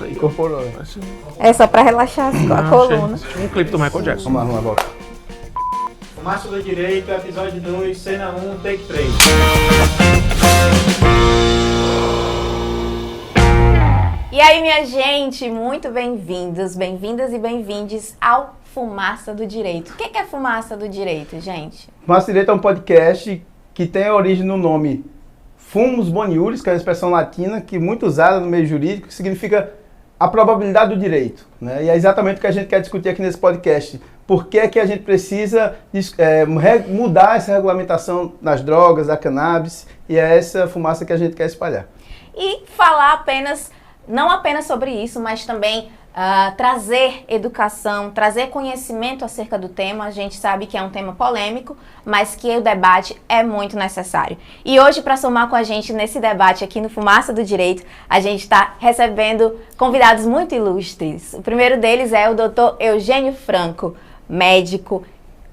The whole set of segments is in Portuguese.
Incorporou. É só pra relaxar a coluna. Um clipe do Michael Jackson. Vamos lá, volta. Fumaça do Direito, episódio 2, cena 1, take 3. E aí, minha gente, muito bem-vindos, bem-vindas e bem-vindes ao Fumaça do Direito. O que é Fumaça do Direito, gente? Fumaça do Direito é um podcast que tem a origem no nome Fumus Boniuris, que é uma expressão latina que é muito usada no meio jurídico, que significa a probabilidade do direito, né? E é exatamente o que a gente quer discutir aqui nesse podcast. Por que é que a gente precisa mudar essa regulamentação nas drogas, da cannabis, e é essa fumaça que a gente quer espalhar. E falar não apenas sobre isso, mas também trazer educação, trazer conhecimento acerca do tema. A gente sabe que é um tema polêmico, mas que o debate é muito necessário. E hoje, para somar com a gente nesse debate aqui no Fumaça do Direito, a gente está recebendo convidados muito ilustres. O primeiro deles é o Dr. Eugênio Franco, médico,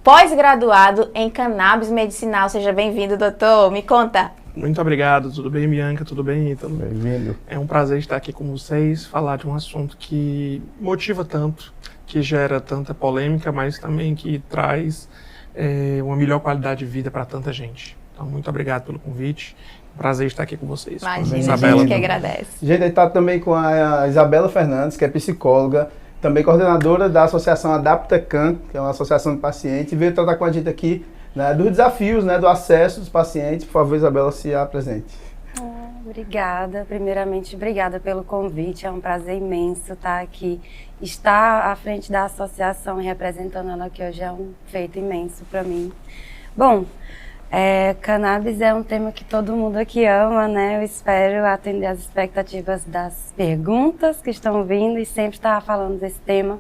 pós-graduado em cannabis medicinal. Seja bem-vindo, doutor. Me conta. Muito obrigado, tudo bem, Bianca? Tudo bem, Ítalo? Bem-vindo. É um prazer estar aqui com vocês, falar de um assunto que motiva tanto, que gera tanta polêmica, mas também que traz uma melhor qualidade de vida para tanta gente. Então, muito obrigado pelo convite. Prazer estar aqui com vocês. Imagina, a gente que agradece. A gente está também com a Isabela Fernandes, que é psicóloga, também coordenadora da Associação Adapta-Can, que é uma associação de pacientes, e veio tratar com a gente aqui, né, dos desafios, né, do acesso dos pacientes. Por favor, Isabela, se apresente. Obrigada. Primeiramente, obrigada pelo convite. É um prazer imenso estar aqui. Estar à frente da associação e representando ela aqui hoje é um feito imenso para mim. Bom, cannabis é um tema que todo mundo aqui ama, né? Eu espero atender as expectativas das perguntas que estão vindo e sempre estar falando desse tema,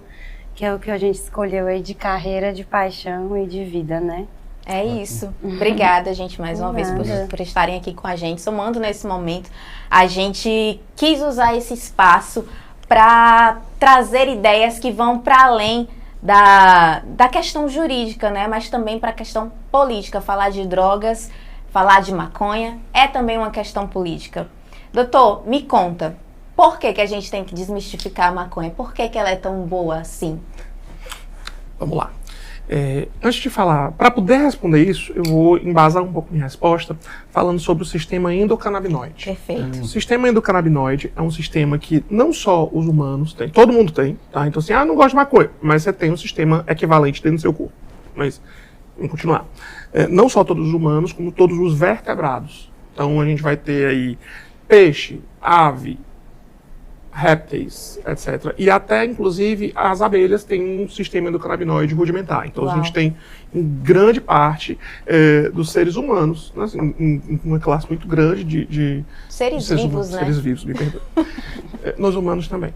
que é o que a gente escolheu aí de carreira, de paixão e de vida, né? É isso. Obrigada, gente, mais uma vez por estarem aqui com a gente, somando nesse momento. A gente quis usar esse espaço para trazer ideias que vão para além da questão jurídica, né? Mas também para a questão política. Falar de drogas, falar de maconha é também uma questão política. Doutor, me conta, por que a gente tem que desmistificar a maconha? Por que ela é tão boa assim? Vamos lá. Antes de falar, para poder responder isso, eu vou embasar um pouco minha resposta falando sobre o sistema endocannabinoide. Perfeito. O sistema endocannabinoide é um sistema que não só os humanos têm, todo mundo tem, tá? Então assim, não gosto de maconha, mas você tem um sistema equivalente dentro do seu corpo. Mas, vamos continuar. Não só todos os humanos, como todos os vertebrados. Então a gente vai ter aí peixe, ave, répteis, etc. E até, inclusive, as abelhas têm um sistema endocannabinoide rudimentar. Então, a gente tem, em grande parte, dos seres humanos, né, assim, uma classe muito grande de seres vivos, humanos, né? Seres vivos, me perdoe. Nós humanos também.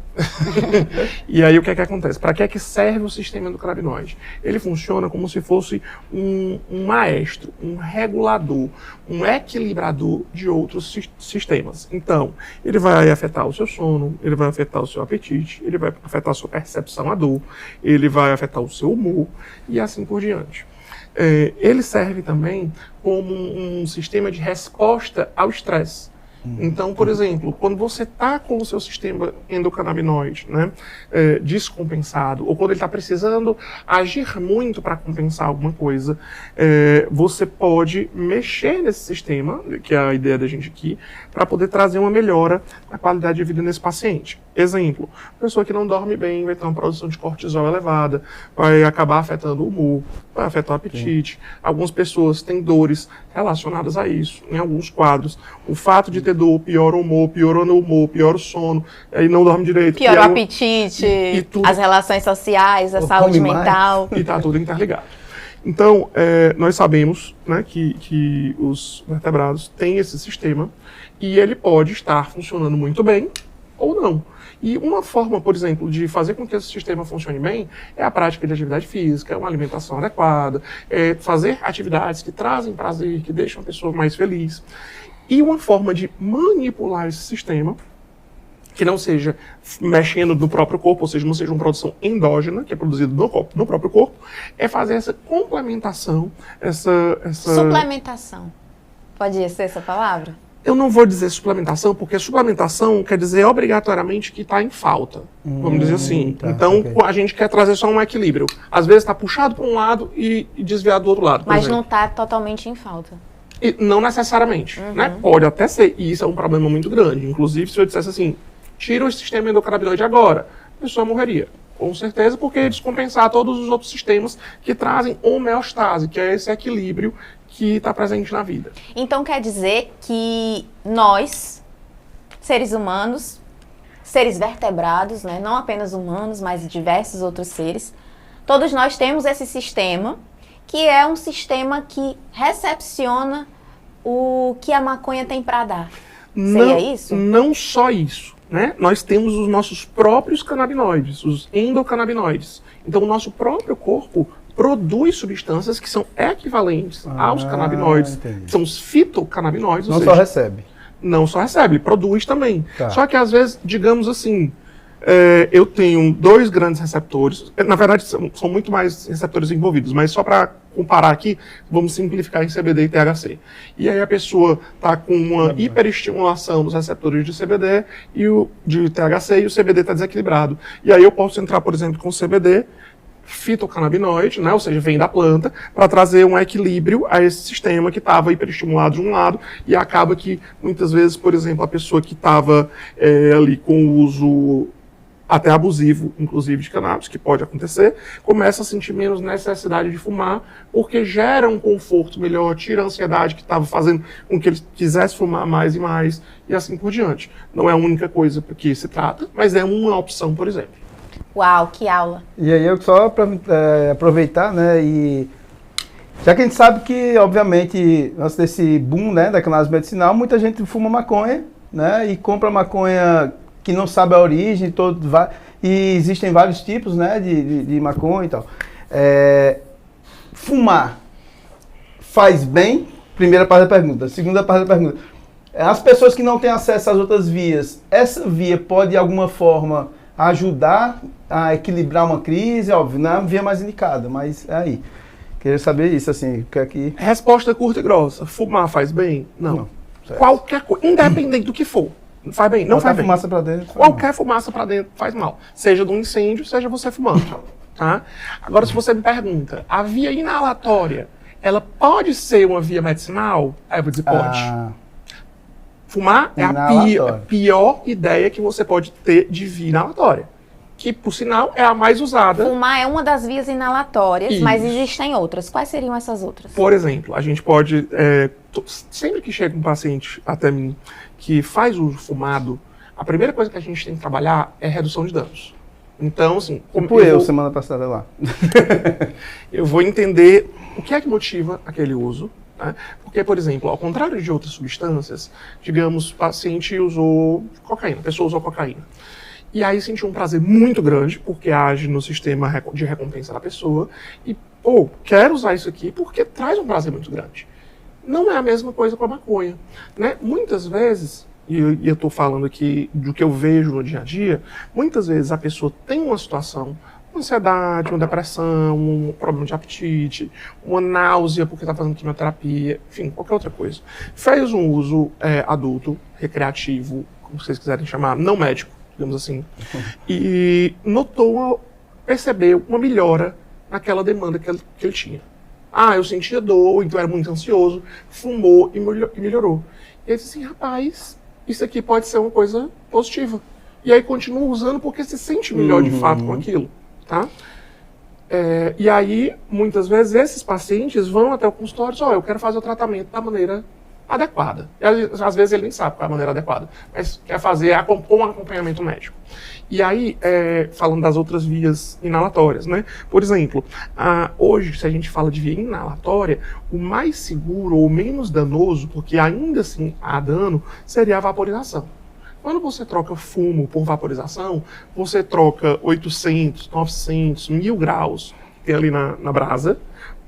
E aí, o que é que acontece? Para que é que serve o sistema endocannabinoide? Ele funciona como se fosse um maestro, um regulador, um equilibrador de outros sistemas. Então, ele vai afetar o seu sono, ele vai afetar o seu apetite, ele vai afetar a sua percepção à dor, ele vai afetar o seu humor e assim por diante. Ele serve também como um sistema de resposta ao estresse. Então, por exemplo, quando você está com o seu sistema endocannabinoide, né, descompensado, ou quando ele está precisando agir muito para compensar alguma coisa, você pode mexer nesse sistema, que é a ideia da gente aqui, para poder trazer uma melhora na qualidade de vida nesse paciente. Exemplo, pessoa que não dorme bem vai ter uma produção de cortisol elevada, vai acabar afetando o humor, vai afetar o apetite. Algumas pessoas têm dores relacionadas a isso, em alguns quadros. O fato de ter dor piora o humor, piora o sono, aí não dorme direito. Piora o apetite, as relações sociais, a saúde mental. E está tudo interligado. Então, nós sabemos, né, que os vertebrados têm esse sistema e ele pode estar funcionando muito bem ou não. E uma forma, por exemplo, de fazer com que esse sistema funcione bem é a prática de atividade física, uma alimentação adequada, fazer atividades que trazem prazer, que deixam a pessoa mais feliz. E uma forma de manipular esse sistema, que não seja mexendo no próprio corpo, ou seja, não seja uma produção endógena, que é produzida no próprio corpo, é fazer essa complementação, essa... Suplementação. Pode ser essa palavra? Eu não vou dizer suplementação, porque suplementação quer dizer obrigatoriamente que está em falta, vamos dizer assim. Tá, então, ok. a gente quer trazer só um equilíbrio. Às vezes está puxado para um lado e desviado do outro lado, por Mas exemplo. não está totalmente em falta. E não necessariamente, né? Pode até ser, e isso é um problema muito grande. Inclusive, se eu dissesse assim, tira o sistema endocannabinoide agora, a pessoa morreria. Com certeza, porque descompensar todos os outros sistemas que trazem homeostase, que é esse equilíbrio que está presente na vida. Então quer dizer que nós, seres humanos, seres vertebrados, né, não apenas humanos, mas diversos outros seres, todos nós temos esse sistema, que é um sistema que recepciona o que a maconha tem para dar. Seria isso? Não só isso, né? Nós temos os nossos próprios canabinoides, os endocannabinoides. Então o nosso próprio corpo produz substâncias que são equivalentes aos canabinoides, entendi. que são os fitocannabinoides. Não ou só seja, recebe. não só recebe, ele produz também. Tá. Só que às vezes, digamos assim, eu tenho 2 grandes receptores, na verdade são muito mais receptores envolvidos, mas só para comparar aqui, vamos simplificar em CBD e THC. E aí a pessoa está com uma hiperestimulação dos receptores de CBD e de THC e o CBD está desequilibrado. E aí eu posso entrar, por exemplo, com CBD, fitocannabinoide, né, ou seja, vem da planta, para trazer um equilíbrio a esse sistema que estava hiperestimulado de um lado e acaba que, muitas vezes, por exemplo, a pessoa que estava ali com o uso até abusivo, inclusive de cannabis, que pode acontecer, começa a sentir menos necessidade de fumar, porque gera um conforto melhor, tira a ansiedade que estava fazendo com que ele quisesse fumar mais e mais, e assim por diante. Não é a única coisa por que se trata, mas é uma opção, por exemplo. Uau, que aula! E aí eu só para aproveitar, né, e já que a gente sabe que, obviamente, antes desse boom, né, da cannabis medicinal, muita gente fuma maconha, né, e compra maconha que não sabe a origem, e existem vários tipos, né, de maconha e tal. Fumar faz bem? Primeira parte da pergunta. Segunda parte da pergunta. As pessoas que não têm acesso às outras vias, essa via pode, de alguma forma, ajudar a equilibrar uma crise? Óbvio, não é a via mais indicada, mas é aí. Queria saber isso, assim, o que é que... Resposta curta e grossa. Fumar faz bem? Não. Certo. Qualquer coisa, independente do que for. Faz bem? Não Botar faz bem. fumaça pra dentro. faz Qualquer fumaça para dentro faz mal. Seja do incêndio, seja você fumando. Tá? Agora, se você me pergunta, a via inalatória, ela pode ser uma via medicinal? Aí eu vou dizer, pode. Ah, Fumar é a Inalatória. pior ideia que você pode ter de via inalatória. Que, por sinal, é a mais usada. Fumar é uma das vias inalatórias, mas Isso. existem outras. Quais seriam essas outras? Por exemplo, a gente pode... sempre que chega um paciente até mim que faz uso fumado, a primeira coisa que a gente tem que trabalhar é redução de danos. Então, assim... tipo eu, semana passada lá. Eu vou entender o que é que motiva aquele uso. Né? Porque, por exemplo, ao contrário de outras substâncias, digamos, o paciente usou cocaína, a pessoa usou cocaína. E aí sentiu um prazer muito grande, porque age no sistema de recompensa da pessoa, e, quero usar isso aqui porque traz um prazer muito grande. Não é a mesma coisa com a maconha. Né? Muitas vezes, e eu estou falando aqui do que eu vejo no dia a dia, muitas vezes a pessoa tem uma situação, uma ansiedade, uma depressão, um problema de apetite, uma náusea porque está fazendo quimioterapia, enfim, qualquer outra coisa. Fez um uso adulto, recreativo, como vocês quiserem chamar, não médico, digamos assim, e percebeu uma melhora naquela demanda que ele tinha. Eu sentia dor, então era muito ansioso, fumou e melhorou. E ele disse assim, rapaz, isso aqui pode ser uma coisa positiva. E aí continua usando porque se sente melhor de fato com aquilo. Tá? E aí, muitas vezes, esses pacientes vão até o consultório e dizem, eu quero fazer o tratamento da maneira adequada. E, às vezes ele nem sabe qual é a maneira adequada, mas quer fazer com um acompanhamento médico. E aí, falando das outras vias inalatórias, né? Por exemplo, hoje, se a gente fala de via inalatória, o mais seguro ou menos danoso, porque ainda assim há dano, seria a vaporização. Quando você troca fumo por vaporização, você troca 800, 900, 1000 graus que tem ali na brasa,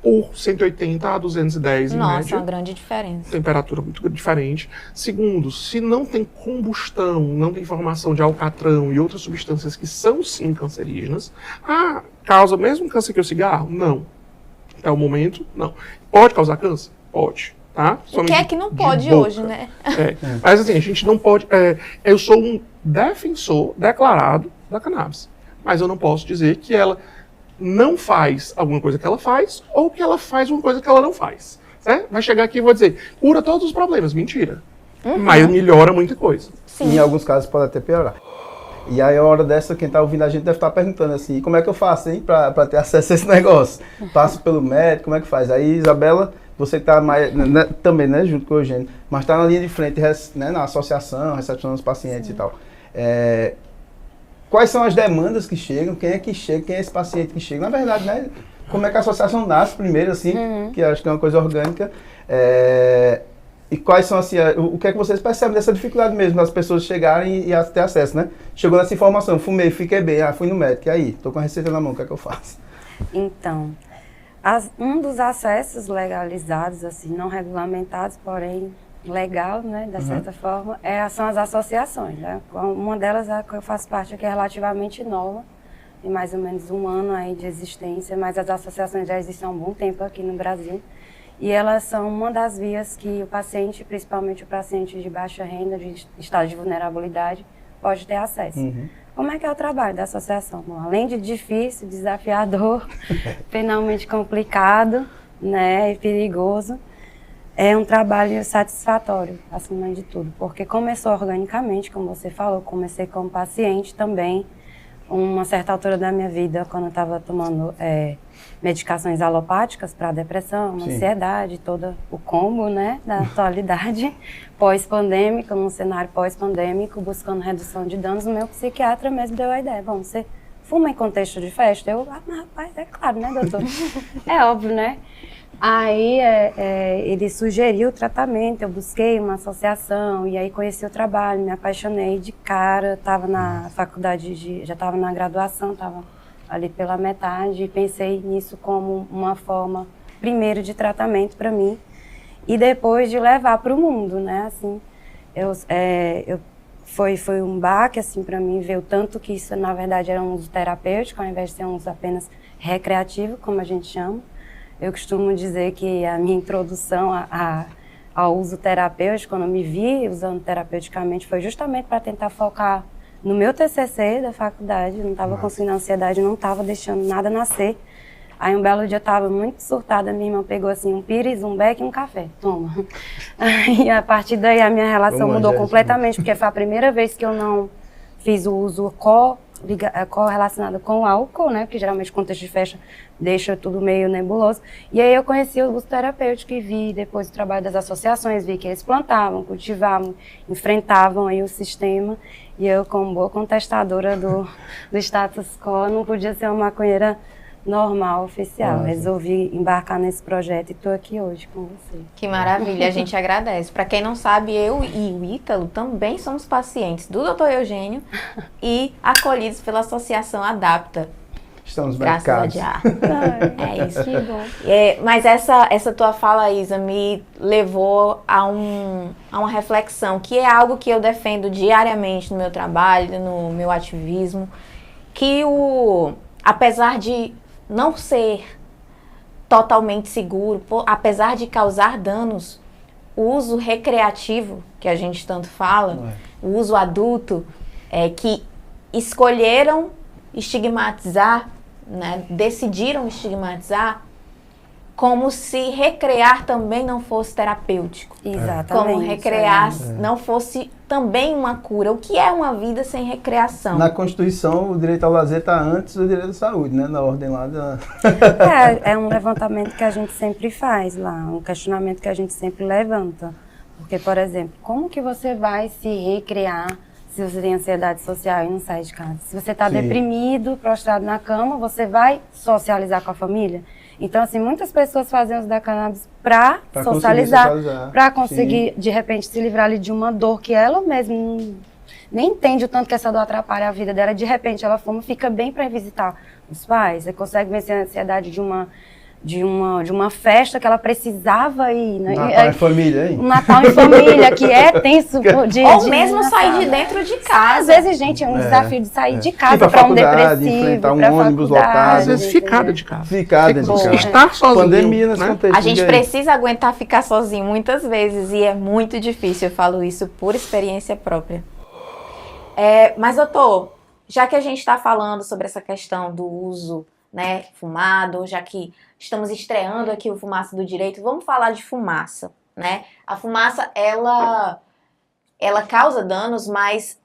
por 180 a 210 em Nossa, média. uma grande diferença. Temperatura muito diferente. Segundo, se não tem combustão, não tem formação de alcatrão e outras substâncias que são sim cancerígenas, causa o mesmo câncer que o cigarro? Não. Até o momento, não. Pode causar câncer? Pode. tá? O que é que não pode boca. hoje, né? Mas assim, a gente não pode... eu sou um defensor declarado da cannabis, mas eu não posso dizer que ela não faz alguma coisa que ela faz ou que ela faz uma coisa que ela não faz. Certo? Vai chegar aqui e vou dizer, cura todos os problemas. Mentira. Mas melhora muita coisa. Sim. E em alguns casos pode até piorar. E aí, a hora dessa, quem está ouvindo a gente deve estar perguntando assim, como é que eu faço, hein, para ter acesso a esse negócio? Passo pelo médico, como é que faz? Aí, Isabela, você está mais, né, também, né, junto com o Eugênio, mas está na linha de frente, né, na associação, recepcionando os pacientes. Sim. E tal. Quais são as demandas que chegam? Quem é que chega? Quem é esse paciente que chega? Na verdade, né, como é que a associação nasce primeiro, assim, que acho que é uma coisa orgânica. E quais são, assim, o que é que vocês percebem dessa dificuldade mesmo, das pessoas chegarem e ter acesso, né? Chegou nessa informação, fumei, fiquei bem, fui no médico, e aí? Tô com a receita na mão, o que é que eu faço? Então, um dos acessos legalizados, assim, não regulamentados, porém legal, né, de certa forma, são as associações, né? Uma delas é a que eu faço parte, que é relativamente nova, tem mais ou menos 1 ano aí de existência, mas as associações já existem há um bom tempo aqui no Brasil. E elas são uma das vias que o paciente, principalmente o paciente de baixa renda, de estado de vulnerabilidade, pode ter acesso. Como é que é o trabalho da associação? Bom, além de difícil, desafiador, penalmente complicado, né, e perigoso, é um trabalho satisfatório, acima de tudo. Porque começou organicamente, como você falou, comecei como paciente também, uma certa altura da minha vida, quando eu estava tomando medicações alopáticas para depressão, ansiedade, todo o combo, né, da atualidade, pós-pandêmico, num cenário pós-pandêmico, buscando redução de danos, o meu psiquiatra mesmo deu a ideia, bom, você fuma em contexto de festa? Eu, mas rapaz, é claro, né, doutor? É óbvio, né? Aí ele sugeriu o tratamento, eu busquei uma associação e aí conheci o trabalho, me apaixonei de cara, estava na faculdade, já estava na graduação, estava ali pela metade e pensei nisso como uma forma, primeiro, de tratamento para mim e depois de levar para o mundo, né, assim, foi um baque, assim, para mim ver o tanto que isso, na verdade, era um uso terapêutico, ao invés de ser um uso apenas recreativo, como a gente chama. Eu costumo dizer que a minha introdução ao uso terapêutico, quando eu me vi usando terapeuticamente, foi justamente para tentar focar no meu TCC da faculdade. Eu não estava conseguindo ansiedade, não estava deixando nada nascer. Aí um belo dia eu estava muito surtada, minha irmã pegou assim um pires, um beck e um café. Toma. E a partir daí a minha relação mudou completamente, porque foi a primeira vez que eu não fiz o uso correlacionado com o álcool, né? Porque geralmente o contexto de festa deixa tudo meio nebuloso. E aí eu conheci o uso terapêutico e vi depois o trabalho das associações, vi que eles plantavam, cultivavam, enfrentavam aí o sistema. E eu, como boa contestadora do status quo, não podia ser uma maconheira normal, oficial. Resolvi embarcar nesse projeto e estou aqui hoje com você. Que maravilha, a gente agradece. Para quem não sabe, eu e o Ítalo também somos pacientes do Dr. Eugênio e acolhidos pela Associação Adapta. Estamos graças a marcados. É isso. Que bom. Mas essa tua fala, Isa, me levou a uma reflexão, que é algo que eu defendo diariamente no meu trabalho, no meu ativismo, que apesar de não ser totalmente seguro, apesar de causar danos, o uso recreativo, que a gente tanto fala, o uso adulto, que escolheram estigmatizar, né, decidiram estigmatizar, como se recrear também não fosse terapêutico. Exatamente. Como recrear não fosse também uma cura. O que é uma vida sem recreação? Na Constituição, o direito ao lazer está antes do direito à saúde, né? Na ordem lá da... É um levantamento que a gente sempre faz lá, um questionamento que a gente sempre levanta. Porque, por exemplo, como que você vai se recrear se você tem ansiedade social e não sai de casa? Se você está deprimido, prostrado na cama, você vai socializar com a família? Então, assim, muitas pessoas fazem uso da cannabis para socializar, para conseguir, de repente, se livrar ali de uma dor que ela mesma nem entende o tanto que essa dor atrapalha a vida dela. De repente, ela fuma, fica bem para visitar os pais. Você consegue vencer a ansiedade de uma festa que ela precisava ir, né? Natal em família, hein? Um Natal em família, que é tenso. Ou mesmo sair de dentro de casa. Às vezes, gente, é um desafio de sair de casa pra para um faculdade, depressivo, enfrentar um pra ônibus faculdade, lotado. Às vezes ficada de casa. Ficar dentro de casa. Estar sozinho. Pandemia nesse né? contexto. A gente aí. precisa aguentar ficar sozinho muitas vezes e é muito difícil, eu falo isso por experiência própria. Mas, doutor, já que a gente está falando sobre essa questão do uso, né, fumado, já que estamos estreando aqui o Fumaça do Direito, vamos falar de fumaça, né? A fumaça, ela causa danos, mas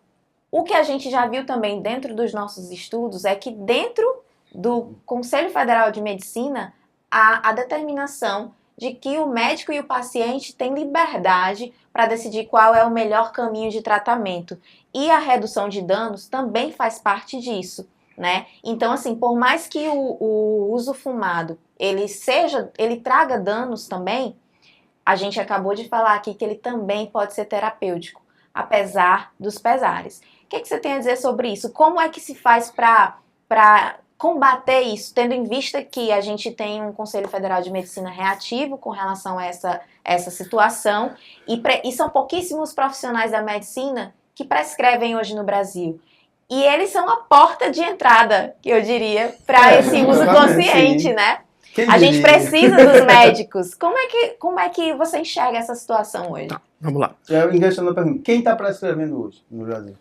o que a gente já viu também dentro dos nossos estudos é que dentro do Conselho Federal de Medicina há a determinação de que o médico e o paciente têm liberdade para decidir qual é o melhor caminho de tratamento. E a redução de danos também faz parte disso, né? Então, assim, por mais que o uso fumado ele traga danos também, a gente acabou de falar aqui que ele também pode ser terapêutico, apesar dos pesares. O que você tem a dizer sobre isso? Como é que se faz para combater isso, tendo em vista que a gente tem um Conselho Federal de Medicina reativo com relação a essa situação e são pouquíssimos profissionais da medicina que prescrevem hoje no Brasil. E eles são a porta de entrada, que eu diria, para esse uso consciente, sim. né? Quem A gente diria? precisa dos médicos. Como é que você enxerga essa situação hoje? Tá, vamos lá. Eu enganchando a pergunta. Quem está prescrevendo hoje no Brasil?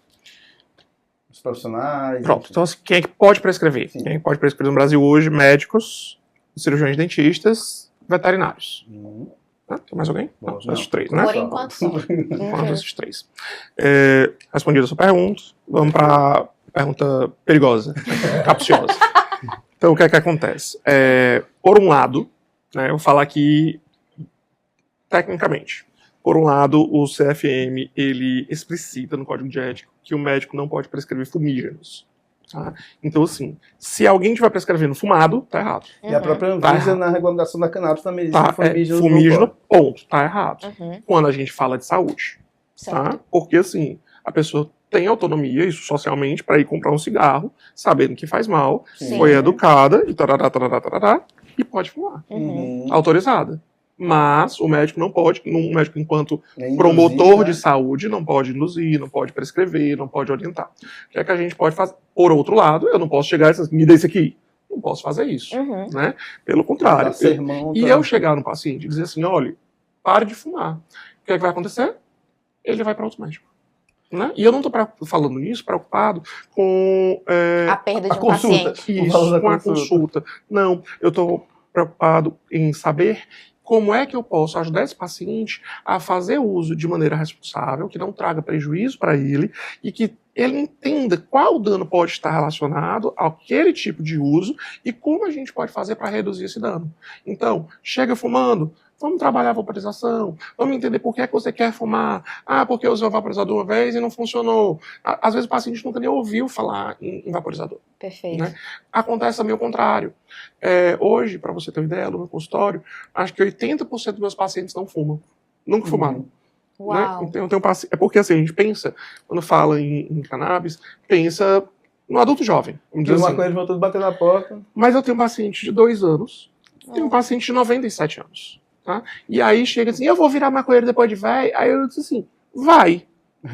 Os profissionais? Pronto, então assim, quem é que pode prescrever? Sim. Quem é que pode prescrever no Brasil hoje? Médicos, cirurgiões dentistas, veterinários. Tem mais alguém? Bom, Não, não. esses três, né? Por enquanto só. Quanto esses três. Respondido a sua pergunta, vamos para a pergunta perigosa, capciosa. Então, o que é que acontece? Por um lado, né, eu vou falar aqui tecnicamente. Por um lado, o CFM, ele explicita no Código de Ética que o médico não pode prescrever fumígenos. Tá? Então, assim, se alguém estiver prescrevendo fumado, tá errado. E a própria Tá Anvisa, errado. na regulamentação da cannabis, também diz Tá? que fumígenos Fumígeno, não pode. ponto, tá errado. Uhum, Quando a gente fala de saúde. certo. Tá? Porque, assim, a pessoa tem autonomia, isso socialmente, para ir comprar um cigarro, sabendo que faz mal, Sim. foi educada, e tarará, e pode fumar. Uhum. Autorizada. Mas o médico não pode, um médico enquanto É promotor induzir, de né? saúde não pode induzir, não pode prescrever, não pode orientar. O que é que a gente pode fazer? Por outro lado, eu não posso chegar e dizer, me dê isso aqui. Não posso fazer isso. Uhum. Né? Pelo contrário. Dar sermão, E tá? eu chegar no paciente e dizer assim, olha, pare de fumar. O que é que vai acontecer? Ele vai para outro médico. Né? E eu não estou falando nisso preocupado com A perda de a um consulta. paciente. O valor da com a consulta. consulta. Não, eu estou preocupado em saber como é que eu posso ajudar esse paciente a fazer uso de maneira responsável, que não traga prejuízo para ele e que ele entenda qual dano pode estar relacionado àquele tipo de uso e como a gente pode fazer para reduzir esse dano. Então, chega fumando, vamos trabalhar a vaporização, vamos entender por que é que você quer fumar. Ah, porque eu usei o vaporizador uma vez e não funcionou. Às vezes o paciente nunca nem ouviu falar em vaporizador. Perfeito. Né? Acontece também o contrário. Hoje, para você ter uma ideia, no meu consultório, acho que 80% dos meus pacientes não fumam. Nunca fumaram. Né? Uau. Então, eu tenho é porque assim, a gente pensa, quando fala em cannabis, pensa no adulto jovem. Vamos E o dizer assim. maconheiro voltou a bater na porta. Mas eu tenho um paciente de 2 anos, tenho um paciente de 97 anos. Tá? E aí chega assim, eu vou virar maconheiro depois de velho. Aí eu disse assim, vai.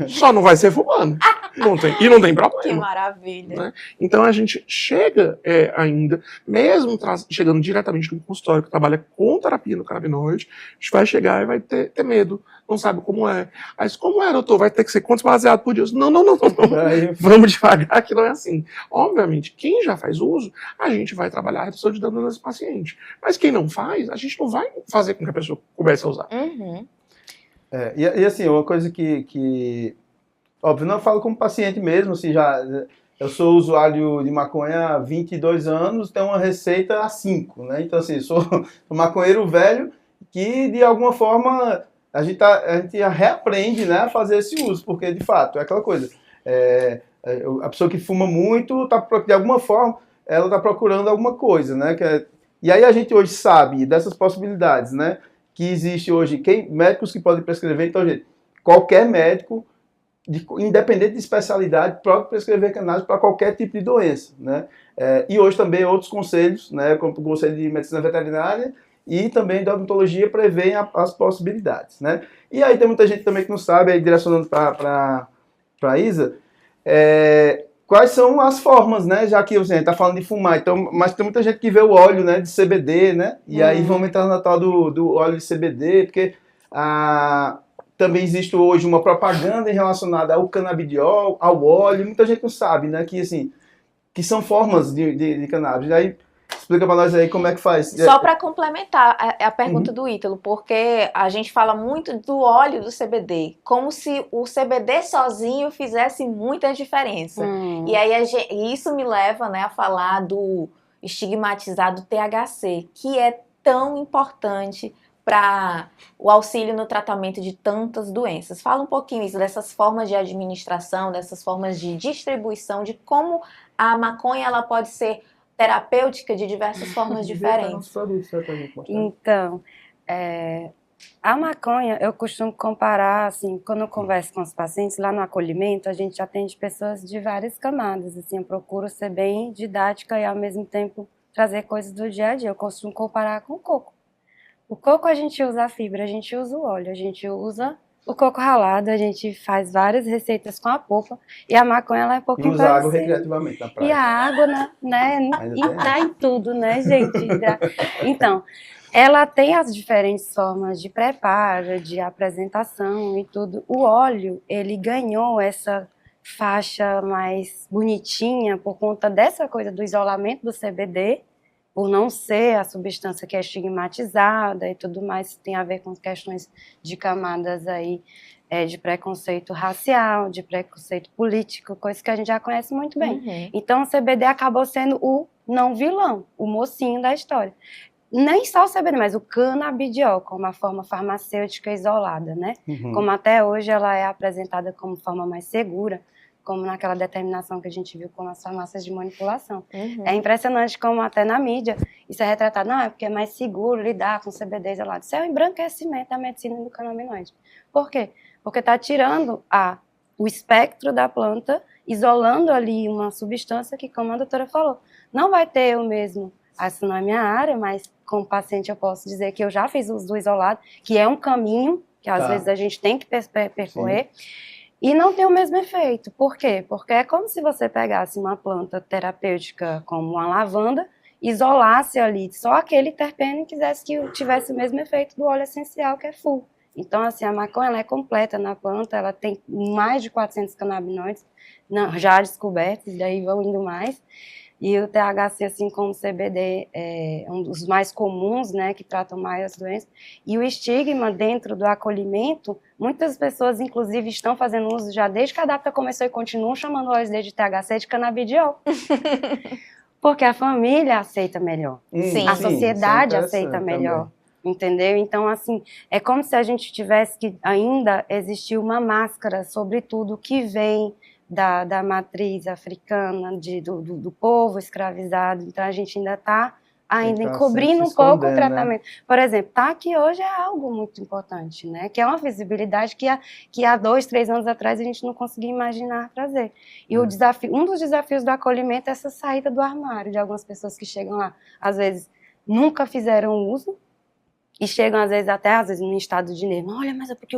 Só não vai ser fumando. Não tem Que problema. maravilha. Né? Então a gente chega ainda, mesmo chegando diretamente no consultório que trabalha com terapia no canabinoide, a gente vai chegar e vai ter medo, não sabe como é. Aí, como é, doutor? Vai ter que ser quantos baseados por dia? Não. Aí, Vamos devagar, que não é assim. Obviamente, quem já faz uso, a gente vai trabalhar a redução de danos nesse paciente. Mas quem não faz, a gente não vai fazer com que a pessoa comece a usar. Uhum. e assim, uma coisa que óbvio, não eu falo como paciente mesmo, assim, eu sou usuário de maconha há 22 anos, tenho uma receita há 5, né? Então, assim, sou um maconheiro velho que, de alguma forma, a gente reaprende, né, a fazer esse uso, porque, de fato, é aquela coisa. A pessoa que fuma muito, de alguma forma, ela está procurando alguma coisa, né? E aí a gente hoje sabe dessas possibilidades, né? Que existe hoje médicos que podem prescrever. Então, gente, qualquer médico independente de especialidade, pode prescrever cannabis para qualquer tipo de doença, né? E hoje também outros conselhos, né, como o Conselho de Medicina Veterinária e também da odontologia, prevêem as possibilidades, né? E aí tem muita gente também que não sabe, aí direcionando para a Isa, quais são as formas, né? Já que a gente está falando de fumar, então, mas tem muita gente que vê o óleo, né, de CBD, né? E aí vamos entrar na tal do óleo de CBD, porque também existe hoje uma propaganda relacionada ao canabidiol, ao óleo, muita gente não sabe, né? Que, assim, que são formas de cannabis. Aí, explica para nós aí como é que faz. Só para complementar a pergunta do Ítalo, porque a gente fala muito do óleo do CBD, como se o CBD sozinho fizesse muita diferença. E aí isso me leva, né, a falar do estigmatizado THC, que é tão importante para o auxílio no tratamento de tantas doenças. Fala um pouquinho isso, dessas formas de administração, dessas formas de distribuição, de como a maconha ela pode ser terapêutica de diversas formas diferentes. Então, a maconha, eu costumo comparar, assim, quando eu converso com os pacientes, lá no acolhimento, a gente atende pessoas de várias camadas, assim, eu procuro ser bem didática e, ao mesmo tempo, trazer coisas do dia a dia. Eu costumo comparar com o coco. O coco a gente usa a fibra, a gente usa o óleo, a gente usa o coco ralado, a gente faz várias receitas com a polpa, e a maconha ela é um pouquinho usa água recreativamente na praia. E a água, né, tá em tudo, né, gente? Então, ela tem as diferentes formas de preparo, de apresentação e tudo. O óleo, ele ganhou essa faixa mais bonitinha por conta dessa coisa do isolamento do CBD, por não ser a substância que é estigmatizada e tudo mais, tem a ver com questões de camadas aí, de preconceito racial, de preconceito político, coisa que a gente já conhece muito bem. Então o CBD acabou sendo o não vilão, o mocinho da história. Nem só o CBD, mas o canabidiol, como uma forma farmacêutica isolada, né? Como até hoje ela é apresentada como forma mais segura, como naquela determinação que a gente viu com as farmácias de manipulação. É impressionante como até na mídia isso é retratado, não, é porque é mais seguro lidar com CBD isolado. Isso é o embranquecimento da medicina do canabinoide. Por quê? Porque está tirando o espectro da planta, isolando ali uma substância que, como a doutora falou, não vai ter o mesmo, assim, na minha área, mas como paciente eu posso dizer que eu já fiz uso do isolado, que é um caminho que às vezes a gente tem que percorrer, e não tem o mesmo efeito. Por quê? Porque é como se você pegasse uma planta terapêutica como uma lavanda, isolasse ali só aquele terpeno e quisesse que tivesse o mesmo efeito do óleo essencial, que é full. Então, assim, a maconha ela é completa na planta, ela tem mais de 400 canabinoides já descobertos, e daí vão indo mais. E o THC, assim como o CBD, é um dos mais comuns, né, que tratam mais as doenças. E o estigma dentro do acolhimento, muitas pessoas, inclusive, estão fazendo uso já desde que a adapta começou e continuam chamando o LSD de THC de canabidiol. Porque a família aceita melhor. A sociedade aceita melhor. Também. Entendeu? Então, assim, é como se a gente tivesse que ainda existir uma máscara sobre tudo que vem da matriz africana, do povo escravizado. Então, a gente ainda está encobrindo um pouco o tratamento. Né? Por exemplo, tá aqui hoje é algo muito importante, né? Que é uma visibilidade que há 2, 3 anos atrás a gente não conseguia imaginar trazer. E um dos desafios do acolhimento é essa saída do armário de algumas pessoas que chegam lá, às vezes nunca fizeram uso, e chegam às vezes em estado de nervo. Olha, mas é porque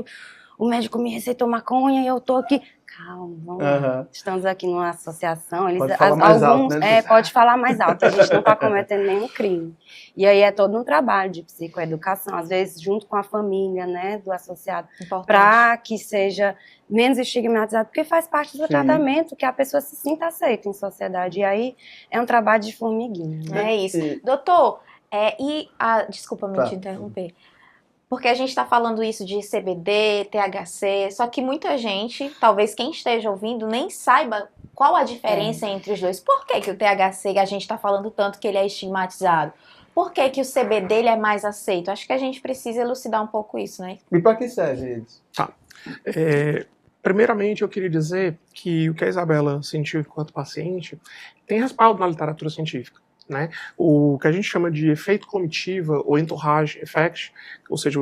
o médico me receitou maconha e eu tô aqui. Calma, vamos lá. Estamos aqui numa associação. Eles, pode falar mais alto, né? Pode falar mais alto. A gente não está cometendo nenhum crime. E aí é todo um trabalho de psicoeducação, às vezes junto com a família, né, do associado, para que seja menos estigmatizado, porque faz parte do tratamento, que a pessoa se sinta aceita em sociedade. E aí é um trabalho de formiguinha. Né? É isso. Doutor, desculpa me te interromper. Porque a gente está falando isso de CBD, THC, só que muita gente, talvez quem esteja ouvindo, nem saiba qual a diferença entre os dois. Por que o THC, a gente está falando tanto que ele é estigmatizado? Por que o CBD ele é mais aceito? Acho que a gente precisa elucidar um pouco isso, né? E para que serve isso? Tá. Primeiramente, eu queria dizer que o que a Isabela sentiu enquanto paciente tem respaldo na literatura científica. Né? O que a gente chama de efeito comitiva ou entourage effect, ou seja,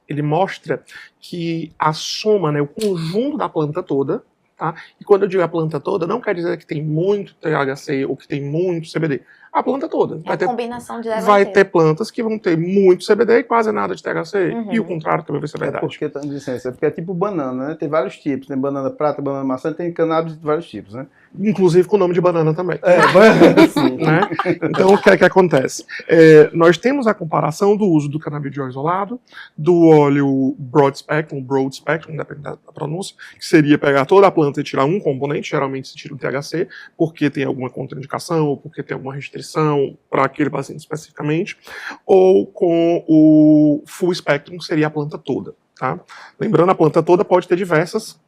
ele mostra que a soma, né, o conjunto da planta toda, tá? E quando eu digo a planta toda, não quer dizer que tem muito THC ou que tem muito CBD. A planta toda. É a combinação de Vai ter plantas que vão ter muito CBD e quase nada de THC. Uhum. E o contrário também vai ser verdade. Porque é tipo banana, né? Tem vários tipos. Tem banana prata, banana maçã, tem cannabis de vários tipos, né? Inclusive com o nome de banana também. Banana, sim. Né? Então, o que é que acontece? Nós temos a comparação do uso do canabidiol isolado, do óleo broad spectrum, depende da pronúncia, que seria pegar toda a planta e tirar um componente, geralmente se tira o THC, porque tem alguma contraindicação, ou porque tem alguma restrição para aquele paciente especificamente, ou com o full spectrum, que seria a planta toda. Tá? Lembrando, a planta toda pode ter diversas.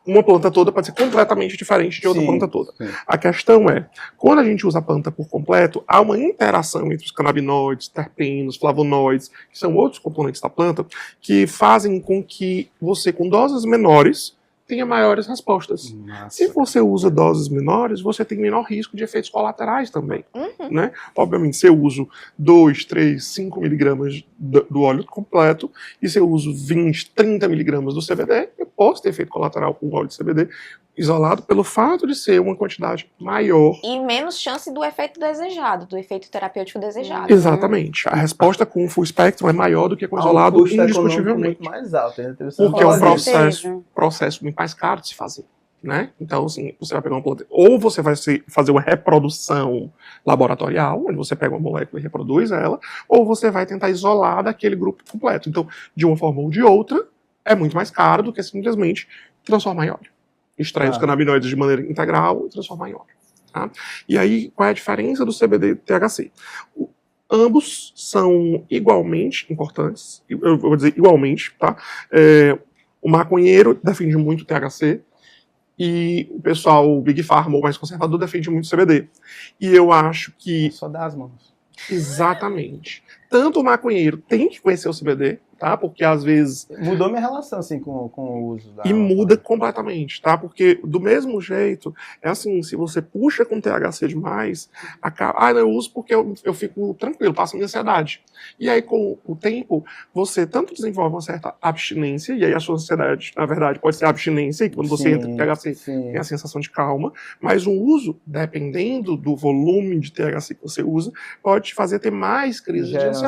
Uma planta toda pode ser completamente diferente de outra planta toda. Sim. A questão é, quando a gente usa a planta por completo, há uma interação entre os canabinoides, terpenos, flavonoides, que são outros componentes da planta, que fazem com que você, com doses menores, tenha maiores respostas. Massa. Se você usa doses menores, você tem menor risco de efeitos colaterais também. Uhum. Né? Obviamente, se eu uso 2, 3, 5 miligramas do óleo completo, e se eu uso 20, 30 miligramas do CBD, eu posso ter efeito colateral com o óleo de CBD isolado pelo fato de ser uma quantidade maior. E menos chance do efeito desejado, do efeito terapêutico desejado. Exatamente. A resposta com o full spectrum é maior do que com o isolado, indiscutivelmente. Muito mais alto. Porque é um certeza. processo muito mais caro de se fazer. Né? Então, assim, você vai pegar uma planta, ou você vai fazer uma reprodução laboratorial, onde você pega uma molécula e reproduz ela, ou você vai tentar isolar daquele grupo completo. Então, de uma forma ou de outra, é muito mais caro do que simplesmente transformar em óleo. Extrair os canabinoides de maneira integral e transformar em óleo. Tá? E aí, qual é a diferença do CBD e do THC? Ambos são igualmente importantes, eu vou dizer igualmente, tá? O maconheiro defende muito o THC, e o pessoal, o Big Pharma, ou mais conservador, defende muito o CBD. E eu acho que... Só dá as mãos. Exatamente. Tanto o maconheiro tem que conhecer o CBD, tá? Porque às vezes... Mudou minha relação, assim, com o uso da... E muda completamente, tá? Porque do mesmo jeito, é assim, se você puxa com THC demais, acaba... não, eu uso porque eu fico tranquilo, passo a minha ansiedade. E aí, com o tempo, você tanto desenvolve uma certa abstinência, e aí a sua ansiedade, na verdade, pode ser abstinência, e quando você entra em THC, tem a sensação de calma, mas o uso, dependendo do volume de THC que você usa, pode te fazer ter mais crises de ansiedade.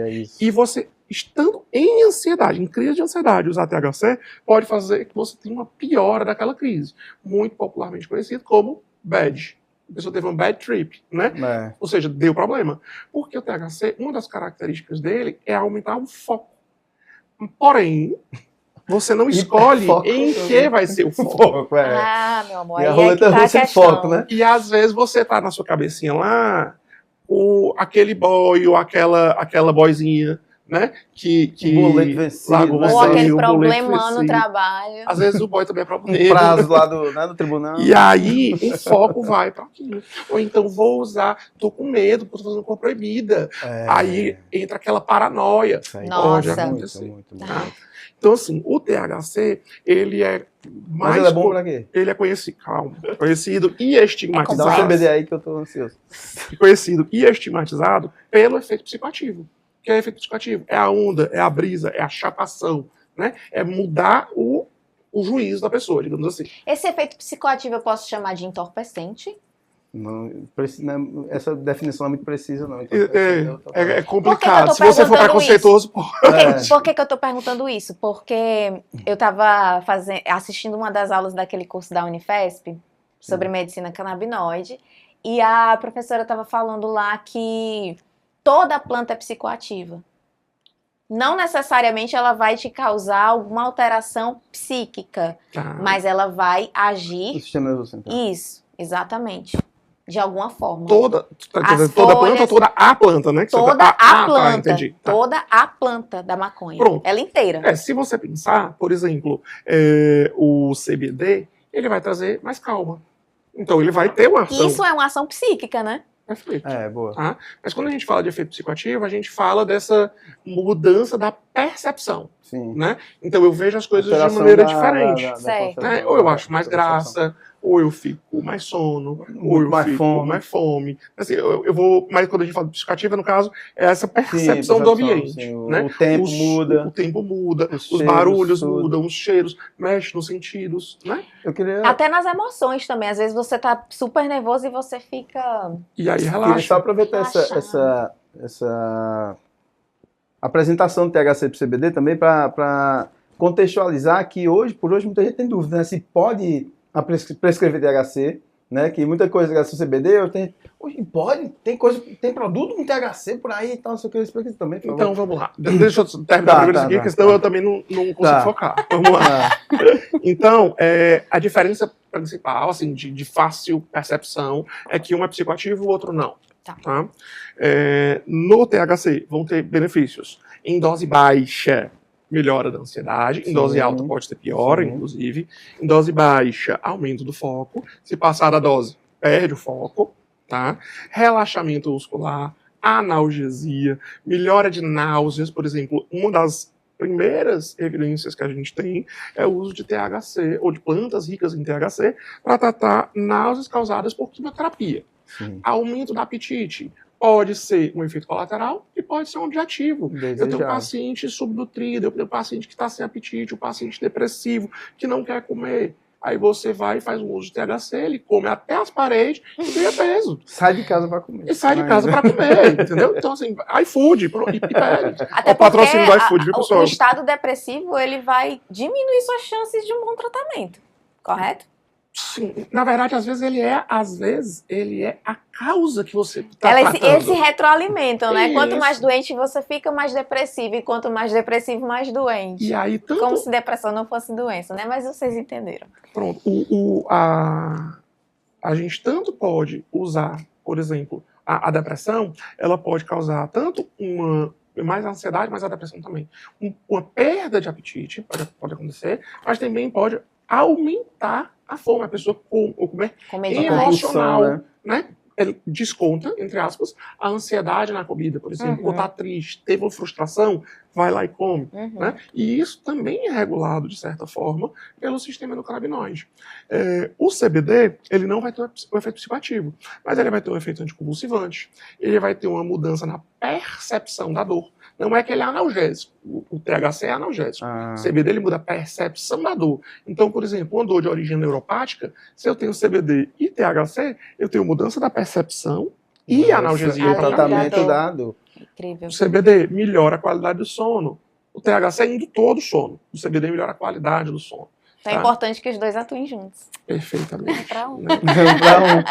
É isso. E você, estando em ansiedade, em crise de ansiedade, usar THC pode fazer que você tenha uma piora daquela crise, muito popularmente conhecido como BAD. A pessoa teve uma bad trip, né? Ou seja, deu problema. Porque o THC, uma das características dele é aumentar o foco. Porém, você não escolhe em que vai ser o foco. Ah, meu amor, E a aí é que roleta tá a russa de questão. foco, né? E às vezes você tá na sua cabecinha lá, aquele boy ou aquela boyzinha, né? Que boleto vencido, largou né? Ou você, aquele o boleto problema no vencido. trabalho. Às vezes o boy também é Um problema. prazo lá do tribunal. E aí o foco vai para aquilo. Ou então vou usar, tô com medo, tô fazendo compra proibida. Aí entra aquela paranoia. Pode Nossa. acontecer. Muito. Então, assim, o THC, ele é mais... Mas ele é bom pra quê? Ele é conhecido, conhecido e Dá um estigmatizado. CBD aí que eu tô ansioso. Conhecido e estigmatizado pelo efeito psicoativo. O que é efeito psicoativo? É a onda, é a brisa, é a chapação, né? É mudar o juízo da pessoa, digamos assim. Esse efeito psicoativo eu posso chamar de entorpecente? Não, essa definição não é muito precisa, não. Então, É Por complicado. que Se você for perguntando preconceituoso, pô. Por que eu tô perguntando isso? Porque eu tava assistindo uma das aulas daquele curso da Unifesp sobre medicina canabinoide e a professora tava falando lá que toda planta é psicoativa. Não necessariamente ela vai te causar alguma alteração psíquica, mas ela vai agir... O sistema nervoso central. Isso, exatamente. De alguma forma. Toda planta ou toda a planta, né? Toda a planta. Entendi. Tá. Toda a planta da maconha. Pronto. Ela inteira. Se você pensar, por exemplo, o CBD, ele vai trazer mais calma. Então ele vai ter uma ação. Isso é uma ação psíquica, né? Perfeito. Boa. Tá? Mas quando a gente fala de efeito psicoativo, a gente fala dessa mudança da percepção. Sim. né? Então eu vejo as coisas de Alteração maneira diferente. Certo. Né? Ou eu acho mais graça, ou eu fico com mais sono, ou eu mais fico fome. com mais fome. Assim, eu vou, mas quando a gente fala de psicoativa, no caso, é essa percepção Sim, do ambiente. sim. Né? O tempo muda. O tempo muda, Os os cheiros, barulhos tudo. mudam, os cheiros, mexe nos sentidos, né? Eu queria, Até nas emoções também. Às vezes você tá super nervoso e você fica... E aí queria só relaxa. aproveitar Relaxado. essa apresentação do THC para CBD também para contextualizar que hoje, por hoje, muita gente tem dúvida, né? Se pode prescrever THC, né? Que muita coisa THC CBD, hoje pode, tem produto com THC por aí e tal, não sei o que, eu explico isso também, por favor. Então vamos lá. Deixa eu terminar primeiro isso aqui, porque senão eu também não consigo focar. Vamos lá. Então, a diferença principal, assim, de fácil percepção, é que um é psicoativo e o outro não. Tá. No THC vão ter benefícios. Em dose baixa, melhora da ansiedade. Em dose alta pode ter piora, inclusive. Em dose baixa, aumento do foco. Se passar da dose, perde o foco. Tá? Relaxamento muscular, analgesia, melhora de náuseas. Por exemplo, uma das primeiras evidências que a gente tem é o uso de THC, ou de plantas ricas em THC, para tratar náuseas causadas por quimioterapia. Sim. Aumento do apetite pode ser um efeito colateral e pode ser um objetivo. Desejado. Eu tenho um paciente subnutrido, eu tenho um paciente que está sem apetite, um paciente depressivo, que não quer comer. Aí você vai e faz um uso de THC, ele come até as paredes e ganha peso. Sai de casa para comer. E sai de casa para comer, entendeu? Então, assim, iFood e pede. Até O patrocínio do iFood, viu, pessoal? o estado depressivo, ele vai diminuir suas chances de um bom tratamento, correto? Sim, na verdade, às vezes ele é a causa que você está tratando. Eles se retroalimentam, né? Isso. Quanto mais doente você fica, mais depressivo. E quanto mais depressivo, mais doente. E aí, tanto... Como se depressão não fosse doença, né? Mas vocês entenderam. Pronto. A gente tanto pode usar, por exemplo, a depressão, ela pode causar tanto mais ansiedade, mas a depressão também. Uma perda de apetite, pode acontecer, mas também pode aumentar a fome. A pessoa comer Comer demais. emocional, né? Ele desconta, entre aspas, a ansiedade na comida, por exemplo. Ou tá triste, teve uma frustração, vai lá e come. Né? E isso também é regulado, de certa forma, pelo sistema endocannabinoide. O CBD, ele não vai ter um efeito psicoativo, mas ele vai ter um efeito anticonvulsivante, ele vai ter uma mudança na percepção da dor. Não é que ele é analgésico. O THC é analgésico. O CBD ele muda a percepção da dor. Então, por exemplo, uma dor de origem neuropática, se eu tenho CBD e THC, eu tenho mudança da percepção e analgesia. O tratamento dado. Incrível. O CBD melhora a qualidade do sono. O THC é indutor do sono. O CBD melhora a qualidade do sono. Então é importante que os dois atuem juntos. Perfeitamente. Pra um. Né?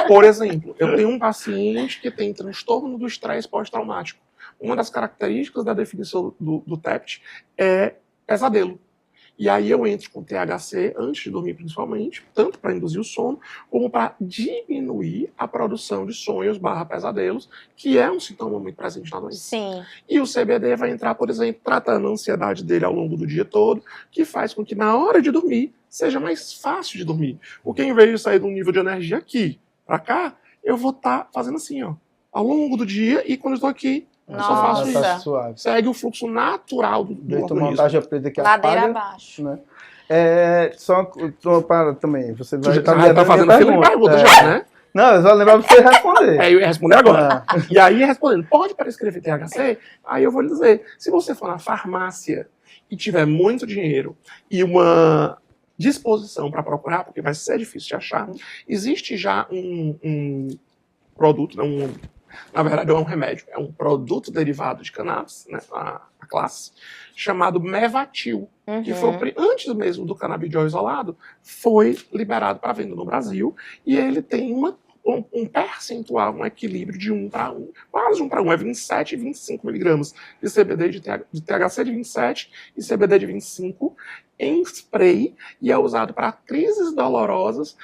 Por exemplo, eu tenho um paciente que tem transtorno do estresse pós-traumático. Uma das características da definição do TEPT é pesadelo. E aí eu entro com THC antes de dormir, principalmente, tanto para induzir o sono, como para diminuir a produção de sonhos / pesadelos, que é um sintoma muito presente na doença. Sim. E o CBD vai entrar, por exemplo, tratando a ansiedade dele ao longo do dia todo, que faz com que na hora de dormir seja mais fácil de dormir. Porque em vez de sair de um nível de energia aqui para cá, eu vou estar fazendo assim, ó, ao longo do dia, e quando eu estou aqui, eu só faço Nossa. isso. Suave. Segue o fluxo natural do Deita uma organismo. montagem preta que Ladeira apaga, abaixo. né? Para também, você vai Já estar tá fazendo fila de perguntas já, né? Não, eu só lembrar pra você responder. Eu ia responder agora. E aí, respondendo, pode prescrever THC? Aí eu vou lhe dizer, se você for na farmácia e tiver muito dinheiro e uma disposição para procurar, porque vai ser difícil de achar, existe já um produto, na verdade é um remédio, é um produto derivado de cannabis, né, a classe, chamado Mevatil, que foi antes mesmo do canabidiol isolado, foi liberado para venda no Brasil, e ele tem um percentual, um equilíbrio de 1 para 1, quase 1 para 1, é 27 e 25 miligramas de CBD, de THC de 27 e CBD de 25, em spray, e é usado para crises dolorosas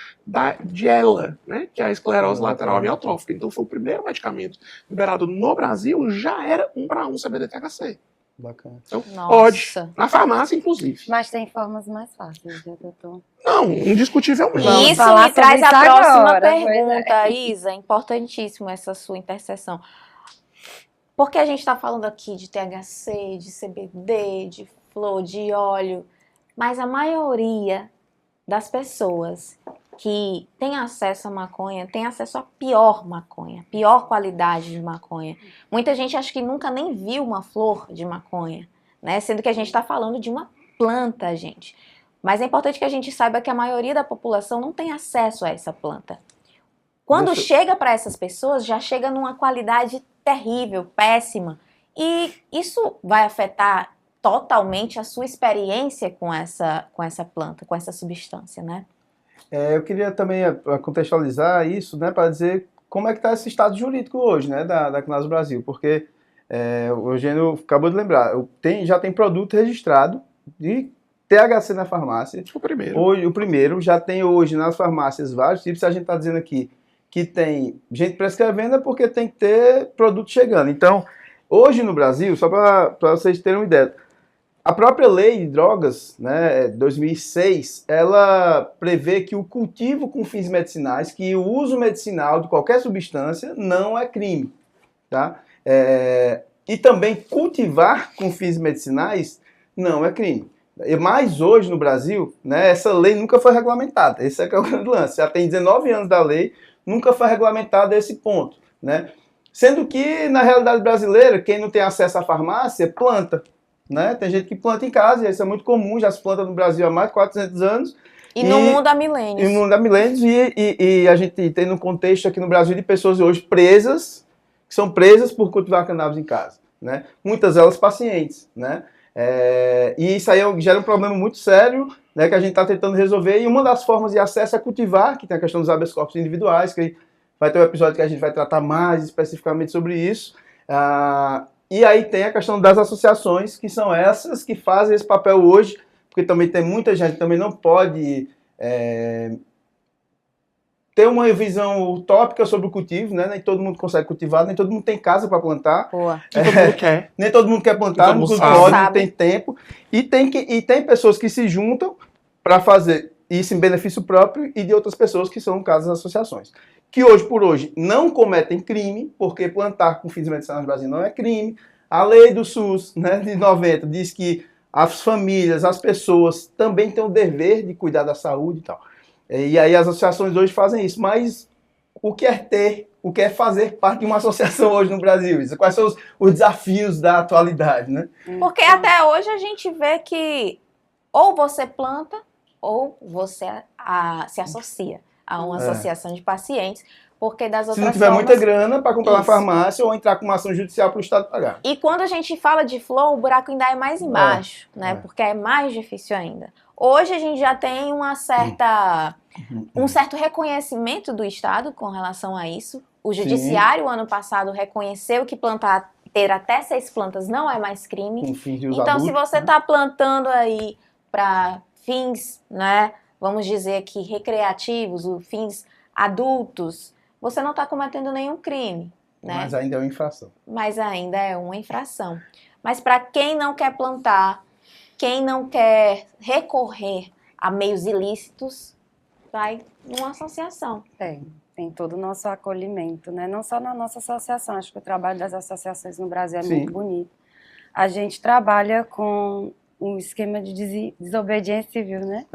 de ELA, né, que é a esclerose lateral amiotrófica. Então foi o primeiro medicamento liberado no Brasil, já era 1 para 1 CBD-THC. Bacana. Então Nossa. pode, na farmácia inclusive. Mas tem formas mais fáceis, né, doutor? Não, indiscutivelmente. Vamos Isso falar me traz sobre a isso próxima agora, pois pergunta, Isa. Importantíssimo essa sua interseção. Porque a gente está falando aqui de THC, de CBD, de flor, de óleo, mas a maioria das pessoas que tem acesso à maconha tem acesso à pior maconha, pior qualidade de maconha. Muita gente acha que nunca nem viu uma flor de maconha, né? Sendo que a gente está falando de uma planta, gente. Mas é importante que a gente saiba que a maioria da população não tem acesso a essa planta. Quando chega para essas pessoas, já chega numa qualidade terrível, péssima. E isso vai afetar totalmente a sua experiência com essa planta, com essa substância, né? Eu queria também contextualizar isso, né, para dizer como é que está esse estado jurídico hoje, né, da Cannabis Brasil, porque o Eugênio acabou de lembrar, já tem produto registrado de THC na farmácia. O primeiro. Hoje, o primeiro, já tem hoje nas farmácias vários tipos. A gente está dizendo aqui que tem gente prescrevendo é porque tem que ter produto chegando. Então, hoje no Brasil, só para vocês terem uma ideia, a própria lei de drogas, né, 2006, ela prevê que o cultivo com fins medicinais, que o uso medicinal de qualquer substância não é crime, tá? E também cultivar com fins medicinais não é crime. Mas hoje no Brasil, né, essa lei nunca foi regulamentada. Esse é que é o grande lance. Já tem 19 anos da lei, nunca foi regulamentado esse ponto, né? Sendo que, na realidade brasileira, quem não tem acesso à farmácia, planta. Né? Tem gente que planta em casa, e isso é muito comum, já se planta no Brasil há mais de 400 anos. E no mundo há milênios. E no mundo há milênios, e a gente tem no contexto aqui no Brasil de pessoas hoje presas, que são presas por cultivar cannabis em casa. Né? Muitas delas pacientes. Né? E isso aí gera um problema muito sério, né, que a gente está tentando resolver, e uma das formas de acesso é cultivar, que tem a questão dos habeas corpus individuais, que vai ter um episódio que a gente vai tratar mais especificamente sobre isso. E aí tem a questão das associações, que são essas que fazem esse papel hoje, porque também tem muita gente que também não pode ter uma visão utópica sobre o cultivo, né? Nem todo mundo consegue cultivar, nem todo mundo tem casa para plantar. Nem todo mundo quer. Nem todo mundo quer plantar, não pode, não tem tempo. E tem pessoas que se juntam para fazer isso em benefício próprio e de outras pessoas que são, no caso, as associações. Que hoje por hoje não cometem crime, porque plantar com fins medicinais no Brasil não é crime. A lei do SUS, né, de 90 diz que as famílias, as pessoas também têm o dever de cuidar da saúde e tal. E aí as associações hoje fazem isso. Mas o que é fazer parte de uma associação hoje no Brasil? Quais são os desafios da atualidade, né? Porque até hoje a gente vê que ou você planta ou você se associa a uma associação de pacientes, porque das outras formas... Se não tiver muita grana para comprar na farmácia ou entrar com uma ação judicial para o Estado pagar. E quando a gente fala de flor, o buraco ainda é mais embaixo, né? Porque é mais difícil ainda. Hoje a gente já tem um certo reconhecimento do Estado com relação a isso. O Judiciário, ano passado, reconheceu que ter até 6 plantas não é mais crime. Então, se você está plantando aí para fins, né, vamos dizer aqui, recreativos, fins adultos, você não está cometendo nenhum crime. Né? Mas ainda é uma infração. Mas ainda é uma infração. Mas para quem não quer plantar, quem não quer recorrer a meios ilícitos, vai numa associação. Tem todo o nosso acolhimento, né? Não só na nossa associação, acho que o trabalho das associações no Brasil é muito bonito. A gente trabalha com um esquema de desobediência civil, né?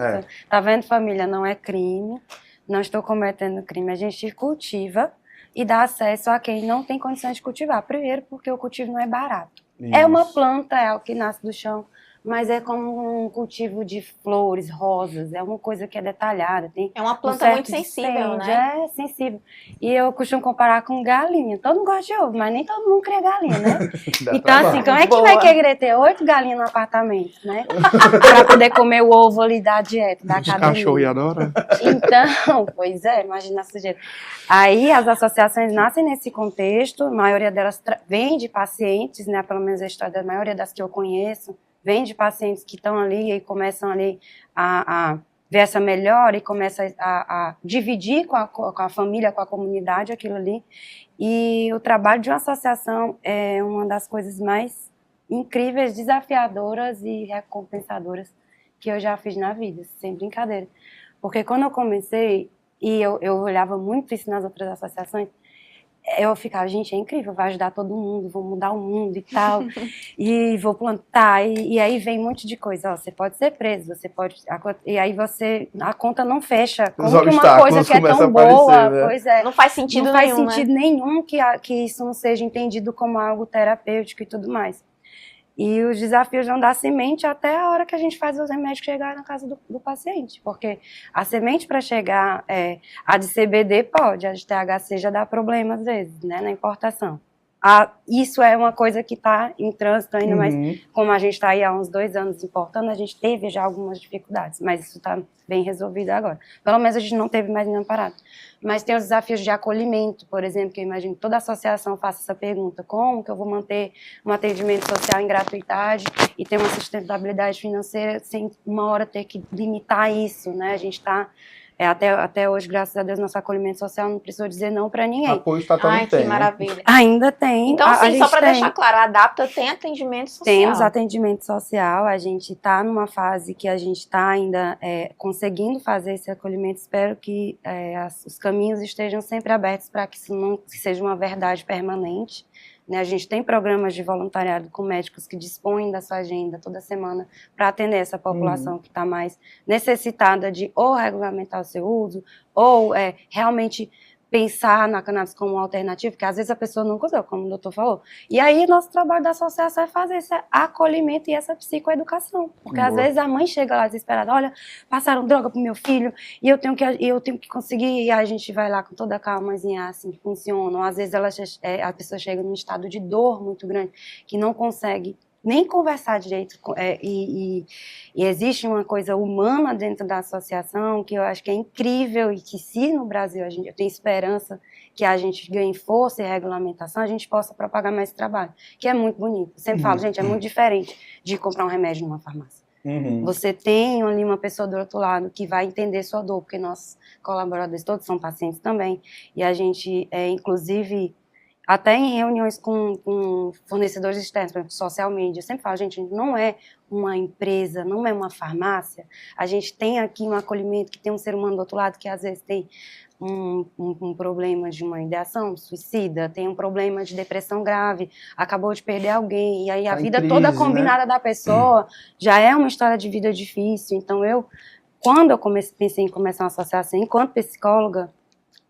Tá vendo, família? Não é crime, não estou cometendo crime. A gente cultiva e dá acesso a quem não tem condições de cultivar. Primeiro, porque o cultivo não é barato. Isso. É uma planta, é o que nasce do chão, mas é como um cultivo de flores, rosas, é uma coisa que é detalhada. É uma planta muito sensível, né? É sensível. E eu costumo comparar com galinha. Todo mundo gosta de ovo, mas nem todo mundo cria galinha, né? Então, assim, como é que vai querer ter 8 galinhas no apartamento, né? Pra poder comer o ovo ali da dieta, da academia. Os cachorros adoram. Então, pois é, imagina a sujeira. Aí as associações nascem nesse contexto, a maioria delas vem de pacientes, né? Pelo menos a história da maioria das que eu conheço, vem de pacientes que estão ali e começam ali a ver essa melhora e começam a dividir com a família, com a comunidade aquilo ali. E o trabalho de uma associação é uma das coisas mais incríveis, desafiadoras e recompensadoras que eu já fiz na vida, sem brincadeira. Porque quando eu comecei, e eu olhava muito isso nas outras associações, eu ficava, gente, é incrível, vai ajudar todo mundo, vou mudar o mundo e tal, e vou plantar, e aí vem um monte de coisa, ó, você pode ser preso, você pode, e aí a conta não fecha, como que uma coisa que é tão boa, né? Pois é, não faz sentido não faz nenhum, sentido né? nenhum que isso não seja entendido como algo terapêutico e tudo mais. E os desafios vão da semente até a hora que a gente faz os remédios chegar na casa do paciente. Porque a semente para chegar, a de CBD pode, a de THC já dá problema às vezes, né, na importação. Isso é uma coisa que está em trânsito ainda, mas como a gente está aí há uns 2 anos importando, a gente teve já algumas dificuldades, mas isso está bem resolvido agora. Pelo menos a gente não teve mais nenhum parado. Mas tem os desafios de acolhimento, por exemplo, que eu imagino que toda associação faça essa pergunta: como que eu vou manter um atendimento social em gratuidade e ter uma sustentabilidade financeira sem uma hora ter que limitar isso, né? A gente está... até hoje, graças a Deus, nosso acolhimento social não precisou dizer não para ninguém. Apoio estatal não Ai, tem, que maravilha. né? Ainda tem. Então, assim, só para deixar claro, a Adapta tem atendimento social. Temos atendimento social, a gente está numa fase que a gente está ainda conseguindo fazer esse acolhimento. Espero que os caminhos estejam sempre abertos para que isso não seja uma verdade permanente. A gente tem programas de voluntariado com médicos que dispõem da sua agenda toda semana para atender essa população que está mais necessitada de ou regulamentar o seu uso ou realmente pensar na cannabis como uma alternativa, porque às vezes a pessoa não consegue, como o doutor falou. E aí nosso trabalho da associação é fazer esse acolhimento e essa psicoeducação. Porque às vezes a mãe chega lá desesperada: olha, passaram droga pro meu filho e eu tenho que conseguir, e a gente vai lá com toda a calmazinha, assim, que funciona. Ou às vezes a pessoa chega num estado de dor muito grande, que não consegue nem conversar direito, e existe uma coisa humana dentro da associação que eu acho que é incrível, e que se no Brasil eu tenho esperança que a gente ganhe força e regulamentação, a gente possa propagar mais esse trabalho, que é muito bonito. Eu sempre falo, gente, é muito diferente de comprar um remédio numa farmácia. Você tem ali uma pessoa do outro lado que vai entender sua dor, porque nossos colaboradores todos são pacientes também, e a gente, inclusive... Até em reuniões com fornecedores externos, por exemplo, social media, eu sempre falo, gente, não é uma empresa, não é uma farmácia, a gente tem aqui um acolhimento, que tem um ser humano do outro lado que às vezes tem um problema de uma ideação suicida, tem um problema de depressão grave, acabou de perder alguém, e aí a vida toda combinada, né, da pessoa já é uma história de vida difícil. Então quando eu pensei em começar uma associação enquanto psicóloga,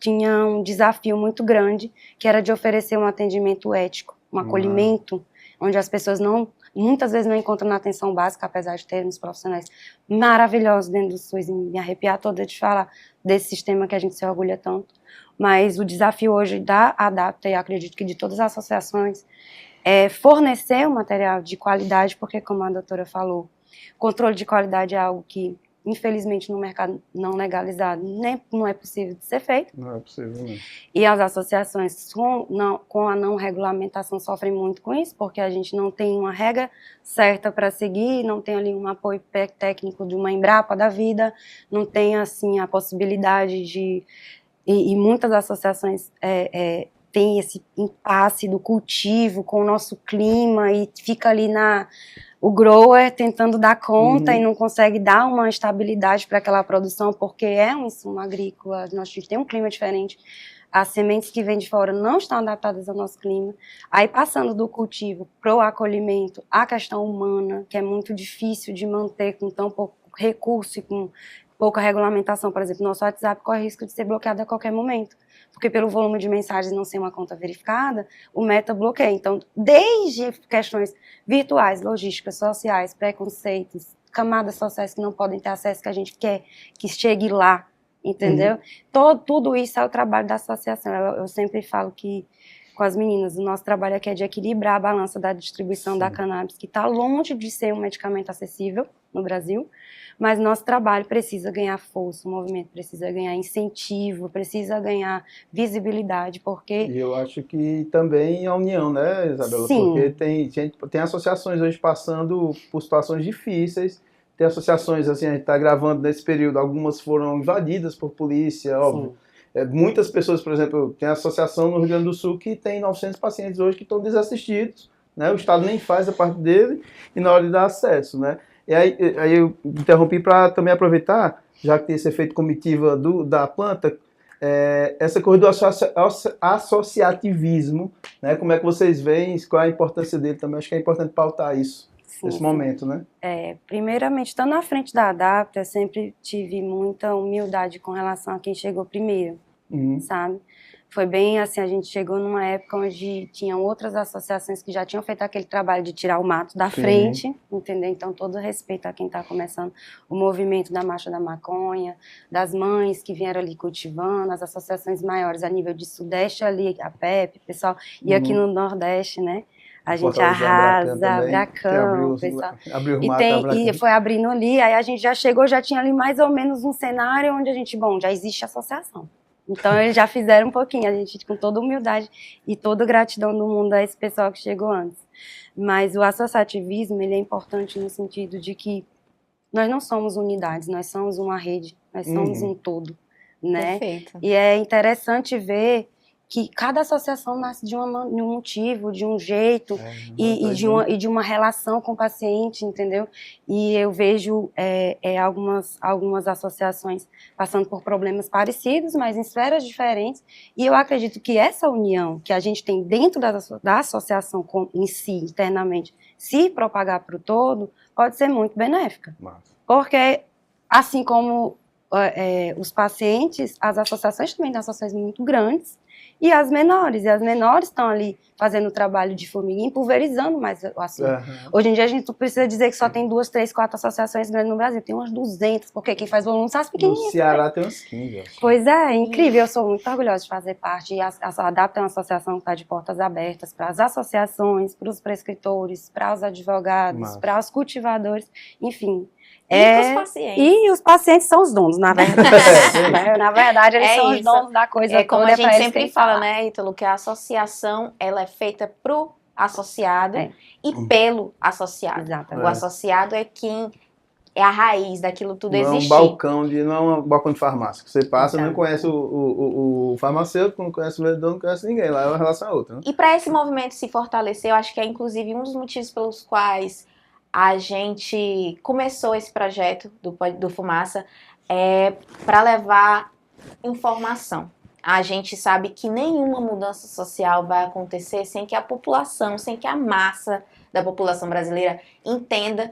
tinha um desafio muito grande, que era de oferecer um atendimento ético, um acolhimento, onde as pessoas muitas vezes não encontram na atenção básica, apesar de termos profissionais maravilhosos dentro do SUS, e me arrepiar toda de falar desse sistema que a gente se orgulha tanto. Mas o desafio hoje da Adapta, e acredito que de todas as associações, é fornecer um material de qualidade, porque, como a doutora falou, controle de qualidade é algo que, infelizmente, no mercado não legalizado, não é possível de ser feito. Não é possível, não. E as associações com a não regulamentação sofrem muito com isso, porque a gente não tem uma regra certa para seguir, não tem ali um apoio técnico de uma Embrapa da vida, não tem, assim, a possibilidade de... E muitas associações têm esse impasse do cultivo com o nosso clima, e fica ali o grower tentando dar conta e não consegue dar uma estabilidade para aquela produção, porque é um insumo agrícola, a gente tem um clima diferente, as sementes que vêm de fora não estão adaptadas ao nosso clima. Aí, passando do cultivo para o acolhimento, a questão humana, que é muito difícil de manter com tão pouco recurso e com pouca regulamentação. Por exemplo, nosso WhatsApp corre risco de ser bloqueado a qualquer momento, porque pelo volume de mensagens não ser uma conta verificada, o Meta bloqueia. Então, desde questões virtuais, logísticas, sociais, preconceitos, camadas sociais que não podem ter acesso, que a gente quer que chegue lá, entendeu? Tudo isso é o trabalho da associação. Eu sempre falo que, com as meninas, o nosso trabalho aqui é de equilibrar a balança da distribuição da cannabis, que está longe de ser um medicamento acessível no Brasil, mas nosso trabalho precisa ganhar força, o movimento precisa ganhar incentivo, precisa ganhar visibilidade, porque... E eu acho que também a união, né, Isabela? Sim. Porque tem associações hoje passando por situações difíceis, tem associações, assim, a gente está gravando nesse período, algumas foram invadidas por polícia, óbvio. Muitas pessoas, por exemplo, tem a associação no Rio Grande do Sul que tem 900 pacientes hoje que estão desassistidos, né? O Estado nem faz a parte dele e na hora de dar acesso, né? E aí eu interrompi para também aproveitar, já que tem esse efeito comitiva da planta, essa coisa do associativismo, né? Como é que vocês veem, qual é a importância dele também? Acho que é importante pautar isso nesse momento, né? Primeiramente, estando à frente da ADAPT, eu sempre tive muita humildade com relação a quem chegou primeiro, sabe? Foi bem assim, a gente chegou numa época onde tinham outras associações que já tinham feito aquele trabalho de tirar o mato da frente, entendeu? Então, todo respeito a quem está começando o movimento da Marcha da Maconha, das mães que vieram ali cultivando, as associações maiores a nível de Sudeste ali, a PEP, pessoal, e aqui no Nordeste, né? A gente arrasa, Abracão, pessoal. E foi abrindo ali, aí a gente já chegou, já tinha ali mais ou menos um cenário onde a gente, já existe associação. Então, eles já fizeram um pouquinho, a gente com toda humildade e toda gratidão do mundo a esse pessoal que chegou antes. Mas o associativismo, ele é importante no sentido de que nós não somos unidades, nós somos uma rede, nós somos um todo, né? Perfeito. E é interessante ver que cada associação nasce de um motivo, de um jeito, e de uma relação com o paciente, entendeu? E eu vejo algumas associações passando por problemas parecidos, mas em esferas diferentes, e eu acredito que essa união que a gente tem dentro da associação em si, internamente, se propagar para o todo, pode ser muito benéfica. Massa. Porque, assim como os pacientes, as associações também têm associações muito grandes, e as menores estão ali fazendo o trabalho de formiguinha, pulverizando mais o assunto. Hoje em dia a gente precisa dizer que só tem 2, 3, 4 associações grandes no Brasil, tem umas 200, porque quem faz volume são as pequenininhas. No Ceará tem uns 15, acho. Pois é incrível, eu sou muito orgulhosa de fazer parte, e a ADAPT é uma associação que está de portas abertas para as associações, para os prescritores, para os advogados, para os cultivadores, enfim. E para os pacientes. E os pacientes são os donos, na verdade. Na verdade, eles são os donos da coisa toda. Como a gente sempre fala, né, Ítalo, que a associação, ela é feita pro associado e pelo associado. Exatamente. O associado é quem é a raiz daquilo tudo existir. Não é um balcão de farmácia. Você passa, não conhece o farmacêutico, não conhece o vendedor, não conhece ninguém. Lá é uma relação a outra. Né? E para esse movimento se fortalecer, eu acho que é inclusive um dos motivos pelos quais a gente começou esse projeto do Fumaça para levar informação. A gente sabe que nenhuma mudança social vai acontecer sem que a população, sem que a massa da população brasileira entenda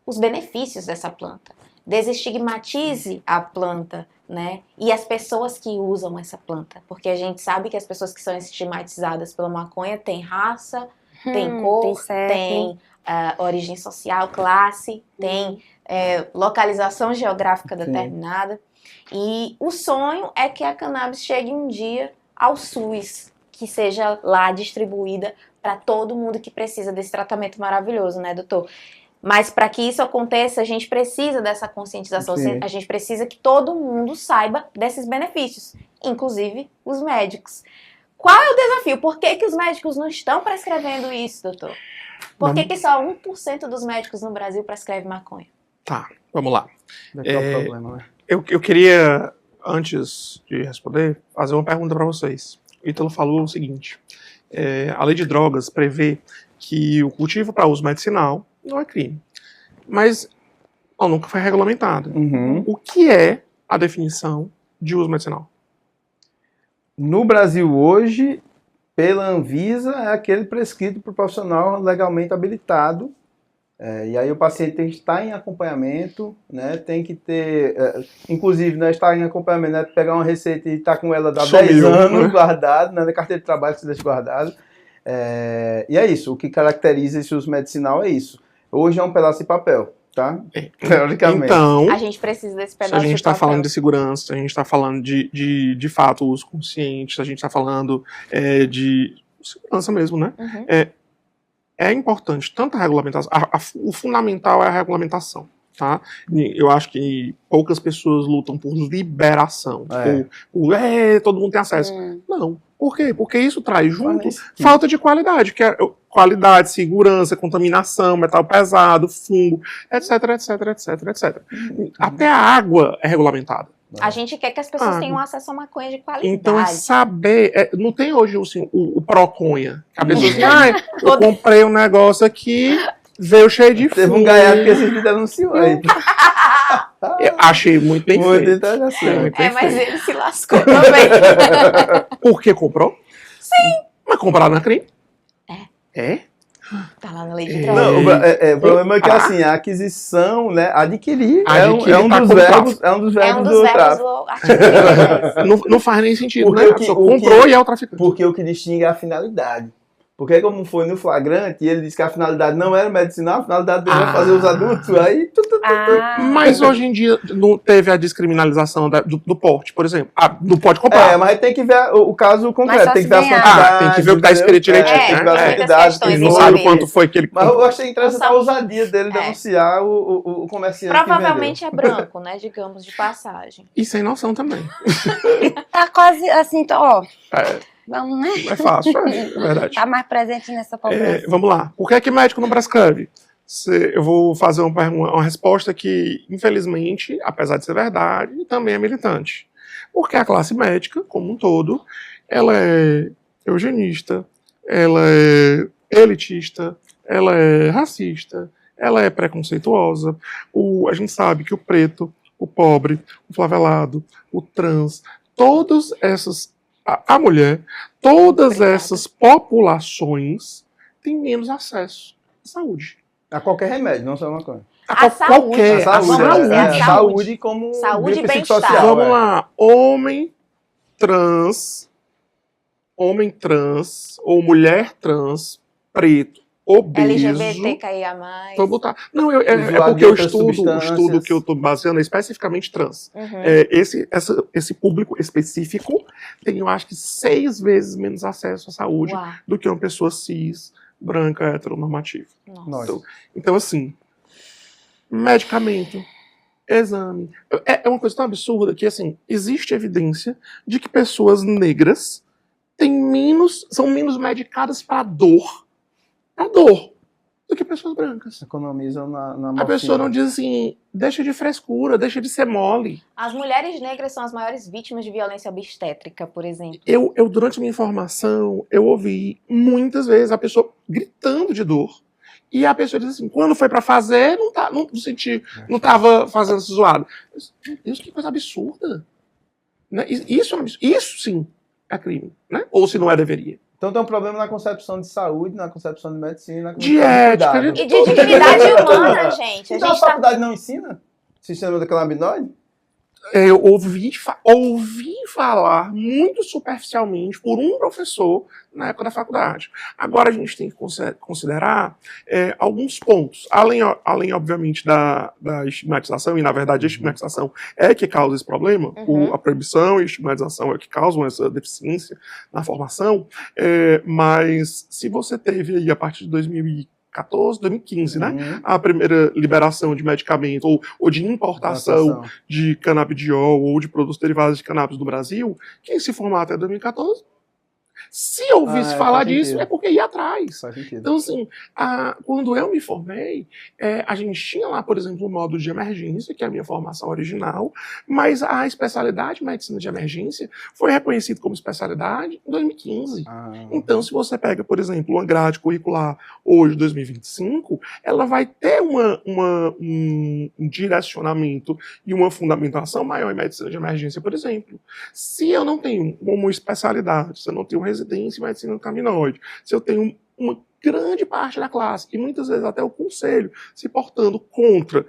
os benefícios dessa planta. Desestigmatize a planta, né? E as pessoas que usam essa planta. Porque a gente sabe que as pessoas que são estigmatizadas pela maconha têm raça, têm cor, têm origem social, classe, tem localização geográfica determinada. E o sonho é que a cannabis chegue um dia ao SUS, que seja lá distribuída para todo mundo que precisa desse tratamento maravilhoso, né, doutor? Mas para que isso aconteça, a gente precisa dessa conscientização, a gente precisa que todo mundo saiba desses benefícios, inclusive os médicos. Qual é o desafio? Por que os médicos não estão prescrevendo isso, doutor? Por que só 1% dos médicos no Brasil prescreve maconha? Tá, vamos lá. Qual é o problema, né? Eu queria, antes de responder, fazer uma pergunta para vocês. O Ítalo falou o seguinte, a lei de drogas prevê que o cultivo para uso medicinal não é crime, mas nunca foi regulamentado. O que é a definição de uso medicinal? No Brasil hoje, pela Anvisa, é aquele prescrito por profissional legalmente habilitado. E aí o paciente tem que estar em acompanhamento, né? Tem que ter, inclusive, né, estar em acompanhamento, né? Pegar uma receita e estar com ela há 10 anos guardado, né? Na carteira de trabalho que você deixa guardado. E é isso, o que caracteriza esse uso medicinal é isso. Hoje é um pedaço de papel, tá? Teoricamente. Então, a gente precisa desse pedaço de papel. Se a gente está falando de segurança, segurança, se a gente está falando de fato uso consciente, se a gente está falando de segurança mesmo, né? É importante tanto a regulamentação, o fundamental é a regulamentação, tá? Eu acho que poucas pessoas lutam por liberação, todo mundo tem acesso. Não. Por quê? Porque isso traz junto falta de qualidade, que é qualidade, segurança, contaminação, metal pesado, fungo, etc, etc, etc, etc. Até a água é regulamentada. a gente quer que as pessoas tenham acesso a maconha de qualidade. Então é saber, não tem hoje assim, o pró-conha. A pessoa diz, eu comprei um negócio aqui, veio cheio de fungo. Teve um gaiato que a gente denunciou aí. Eu achei muito bem Muito feito. interessante. Muito É, bem mas feito. ele se lascou também. Porque comprou? Sim. Mas comprar não é crime? É? Tá lá na lei de É. drogas. Não, o problema é que Comprar. assim, a aquisição, né? Adquirir, Adquirir é um tá dos como verbos, é um dos É verbos um do dos verbos tráfico. do artigo 33. Não faz nem sentido, Porque né? o A que- pessoa o comprou que- e é o traficante. Porque o que distingue é a finalidade. Porque como foi no flagrante, ele disse que a finalidade não era medicinal, a finalidade dele era fazer os adultos, aí Mas hoje em dia não teve a descriminalização do porte, por exemplo. Do pode comprar. mas tem que ver o caso concreto, só tem se que ver as ganhar. quantidades. Tem que ver o que tá entendeu? escrito direitinho, Tem que ver né? as É. quantidades. Muitas Ele que não questões foi. sabe quanto foi que ele Mas eu comprou. achei interessante a ousadia dele denunciar o comerciante Provavelmente é branco, né? Digamos, de passagem. E sem noção também. Tá quase assim, ó. É, Vamos, né? é fácil, é verdade. Tá mais presente nessa população. Vamos lá. Por que é que médico não prescreve? Eu vou fazer uma resposta que, infelizmente, apesar de ser verdade, também é militante. Porque a classe médica, como um todo, ela é eugenista, ela é elitista, ela é racista, ela é preconceituosa. A gente sabe que o preto, o pobre, o favelado, o trans, todas essas... A mulher, todas essas populações têm menos acesso à saúde. A qualquer remédio, não só uma coisa. A saúde. Qualquer, A saúde, vamos dizer, a a saúde como Saúde e via bem-estar. psicossocial, Vamos lá, homem trans, ou mulher trans, preto, obeso. LGBTQIA+. Vou botar. Não, é Usuário porque de o outras estudo substâncias. que eu estou baseando é especificamente trans. Uhum. Esse público específico tem, eu acho que, 6 vezes menos acesso à saúde Uau. do que uma pessoa cis, branca, heteronormativa. Nossa. Nós. Então, assim, medicamento, exame. É uma coisa tão absurda que, assim, existe evidência de que pessoas negras são menos medicadas para dor, do que pessoas brancas. Economizam na A morfina. pessoa não diz assim, deixa de frescura, deixa de ser mole. As mulheres negras são as maiores vítimas de violência obstétrica, por exemplo. Eu durante a minha formação, eu ouvi muitas vezes a pessoa gritando de dor. E a pessoa diz assim, quando foi pra fazer, não senti, não tava fazendo esse zoado. Meu Deus, que coisa absurda. Né? Isso sim é crime, né? Ou se não é, deveria. Então tem um problema na concepção de saúde, na concepção de medicina, na De concepção ética, cuidado. E de dignidade humana, gente. A Então a gente tá... faculdade não ensina? Sistema da canabinoide? Eu ouvi falar muito superficialmente por um professor na época da faculdade. Agora a gente tem que considerar alguns pontos. Além obviamente, da estigmatização, e na verdade a estigmatização é que causa esse problema, a proibição e a estigmatização é que causam essa deficiência na formação, mas se você teve aí a partir de 2014, 2015, né? A primeira liberação de medicamento ou de importação de canabidiol ou de produtos derivados de cannabis do Brasil, quem se formar até 2014, se ouvisse falar faz disso, sentido. é porque ia atrás. Faz sentido. Então, assim, quando eu me formei, a gente tinha lá, por exemplo, o módulo de emergência, que é a minha formação original, mas a especialidade de medicina de emergência foi reconhecida como especialidade em 2015. Então, se você pega, por exemplo, uma grade curricular hoje, 2025, ela vai ter um direcionamento e uma fundamentação maior em medicina de emergência, por exemplo. Se eu não tenho como especialidade, se eu não tenho residência em medicina canabinoide, se eu tenho uma grande parte da classe, e muitas vezes até o conselho, se portando contra,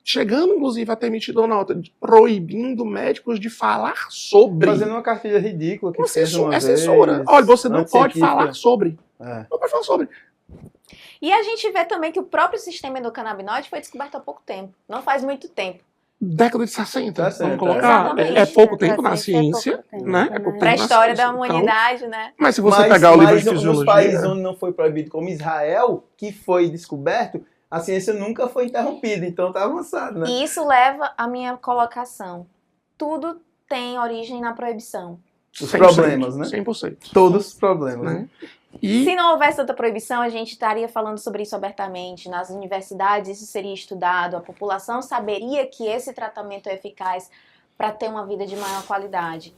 chegando inclusive a ter emitido uma nota proibindo médicos de falar sobre. Fazendo uma cartilha ridícula que É censura. Olha, você não pode falar sobre. Não pode falar sobre. E a gente vê também que o próprio sistema endocannabinoide foi descoberto há pouco tempo. Não faz muito tempo. Década de 60, vamos colocar. Exatamente. É pouco tempo na ciência, pouco tempo, né? né? É pouco Para a tempo na história ciência. da humanidade, né? Mas se você pegar o livro de nos fisiologia... países onde não foi proibido, como Israel, que foi descoberto, a ciência nunca foi interrompida, então tá avançado, né? E isso leva à minha colocação. Tudo tem origem na proibição. Os 100%, problemas, né? 100%. Todos os problemas, né? Né? E Se não houvesse tanta proibição, a gente estaria falando sobre isso abertamente. Nas universidades isso seria estudado, a população saberia que esse tratamento é eficaz para ter uma vida de maior qualidade.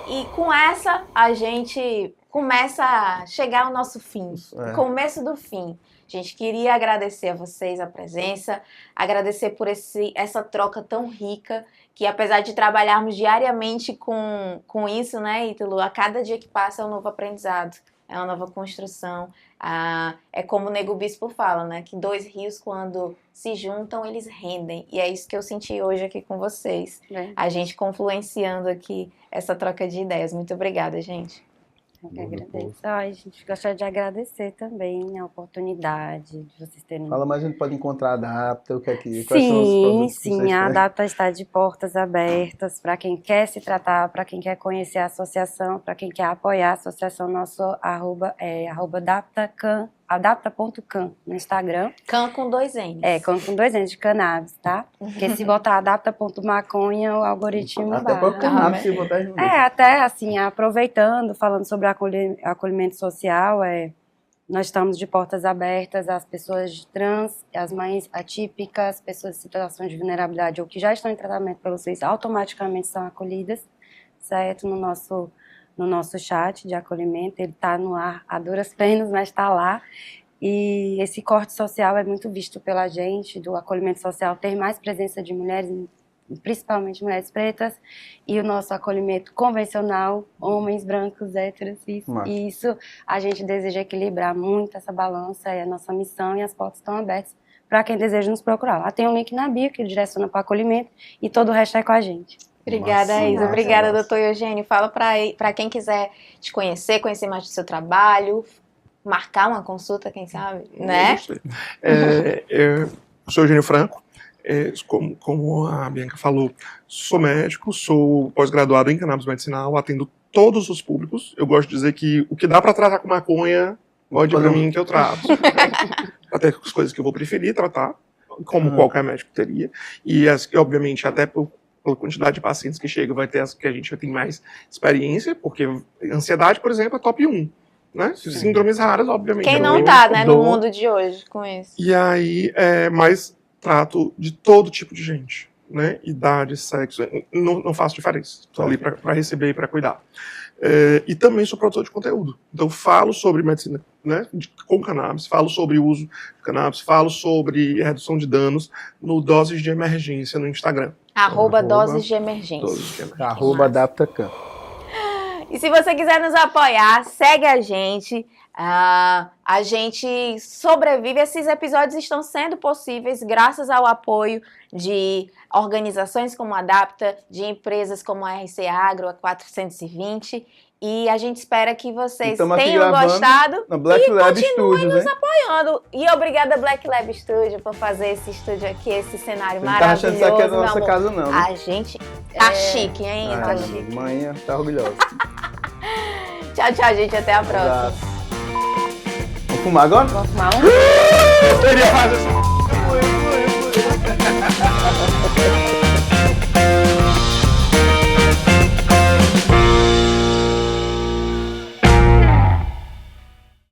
E com essa, a gente começa a chegar ao nosso fim, É. começo do fim. A gente queria agradecer a vocês a presença, agradecer por essa troca tão rica, que apesar de trabalharmos diariamente com isso, né, Ítalo, a cada dia que passa é um novo aprendizado, é uma nova construção. É como o Nego Bispo fala, né, que 2 rios, quando se juntam, eles rendem. E é isso que eu senti hoje aqui com vocês. A gente confluenciando aqui essa troca de ideias. Muito obrigada, gente. Eu que agradeço. A gente gostaria de agradecer também a oportunidade de vocês terem... Fala, mas a gente pode encontrar a Adapta, o que é que... Sim, a Adapta está de portas abertas para quem quer se tratar, para quem quer conhecer a associação, para quem quer apoiar a associação. Nosso arroba é adapta.can no Instagram. Can com 2 N's. Can com 2 N's de cannabis, tá? Porque se botar adapta.maconha, o algoritmo até para o cannabis, se botar junto. Até assim, aproveitando, falando sobre acolhimento social, nós estamos de portas abertas às pessoas trans, às mães atípicas, pessoas em situação de vulnerabilidade ou que já estão em tratamento pelo SUS, automaticamente são acolhidas, certo? No nosso chat de acolhimento, ele está no ar a duras penas, mas está lá. E esse corte social é muito visto pela gente, do acolhimento social, ter mais presença de mulheres, principalmente mulheres pretas, e o nosso acolhimento convencional, homens brancos, héteros, e isso a gente deseja equilibrar muito essa balança, é a nossa missão, e as portas estão abertas para quem deseja nos procurar. Lá tem um link na bio que direciona para acolhimento, e todo o resto é com a gente. Obrigada, Isa. Obrigada, doutor Eugênio. Fala para quem quiser te conhecer mais do seu trabalho, marcar uma consulta, quem sabe, né? Eu sou Eugênio Franco. Como a Bianca falou, sou médico, sou pós-graduado em cannabis medicinal, atendo todos os públicos. Eu gosto de dizer que o que dá para tratar com maconha, pode para mim que eu trato. Até as coisas que eu vou preferir tratar, como qualquer médico teria. E obviamente, até pela quantidade de pacientes que chegam, vai ter as que a gente já tem mais experiência, porque ansiedade, por exemplo, é top 1. Né? Síndromes raras, obviamente. Quem não tá, né, no mundo de hoje com isso. E aí, mas trato de todo tipo de gente, né? Idade, sexo, não faço diferença. Estou ali para receber e para cuidar. E também sou produtor de conteúdo. Então falo sobre medicina, né, com cannabis, falo sobre o uso de cannabis, falo sobre redução de danos no Doses de Emergência no Instagram. @ Doses de Emergência. @adaptacan. E se você quiser nos apoiar, segue a gente. A gente sobrevive. Esses episódios estão sendo possíveis graças ao apoio de organizações como a Adapta, de empresas como a RC Agro, a 420. E a gente espera que vocês tenham gostado na Black Lab continuem Studios, nos apoiando. E obrigada, Black Lab Studio, por fazer esse estúdio aqui, esse cenário maravilhoso. Não tá achando que isso aqui é da nossa casa, não, né? A gente tá chique, hein? Tá chique. Mãe tá orgulhosa. Tchau, gente. Até a próxima. Vamos fumar agora? Vamos fumar um?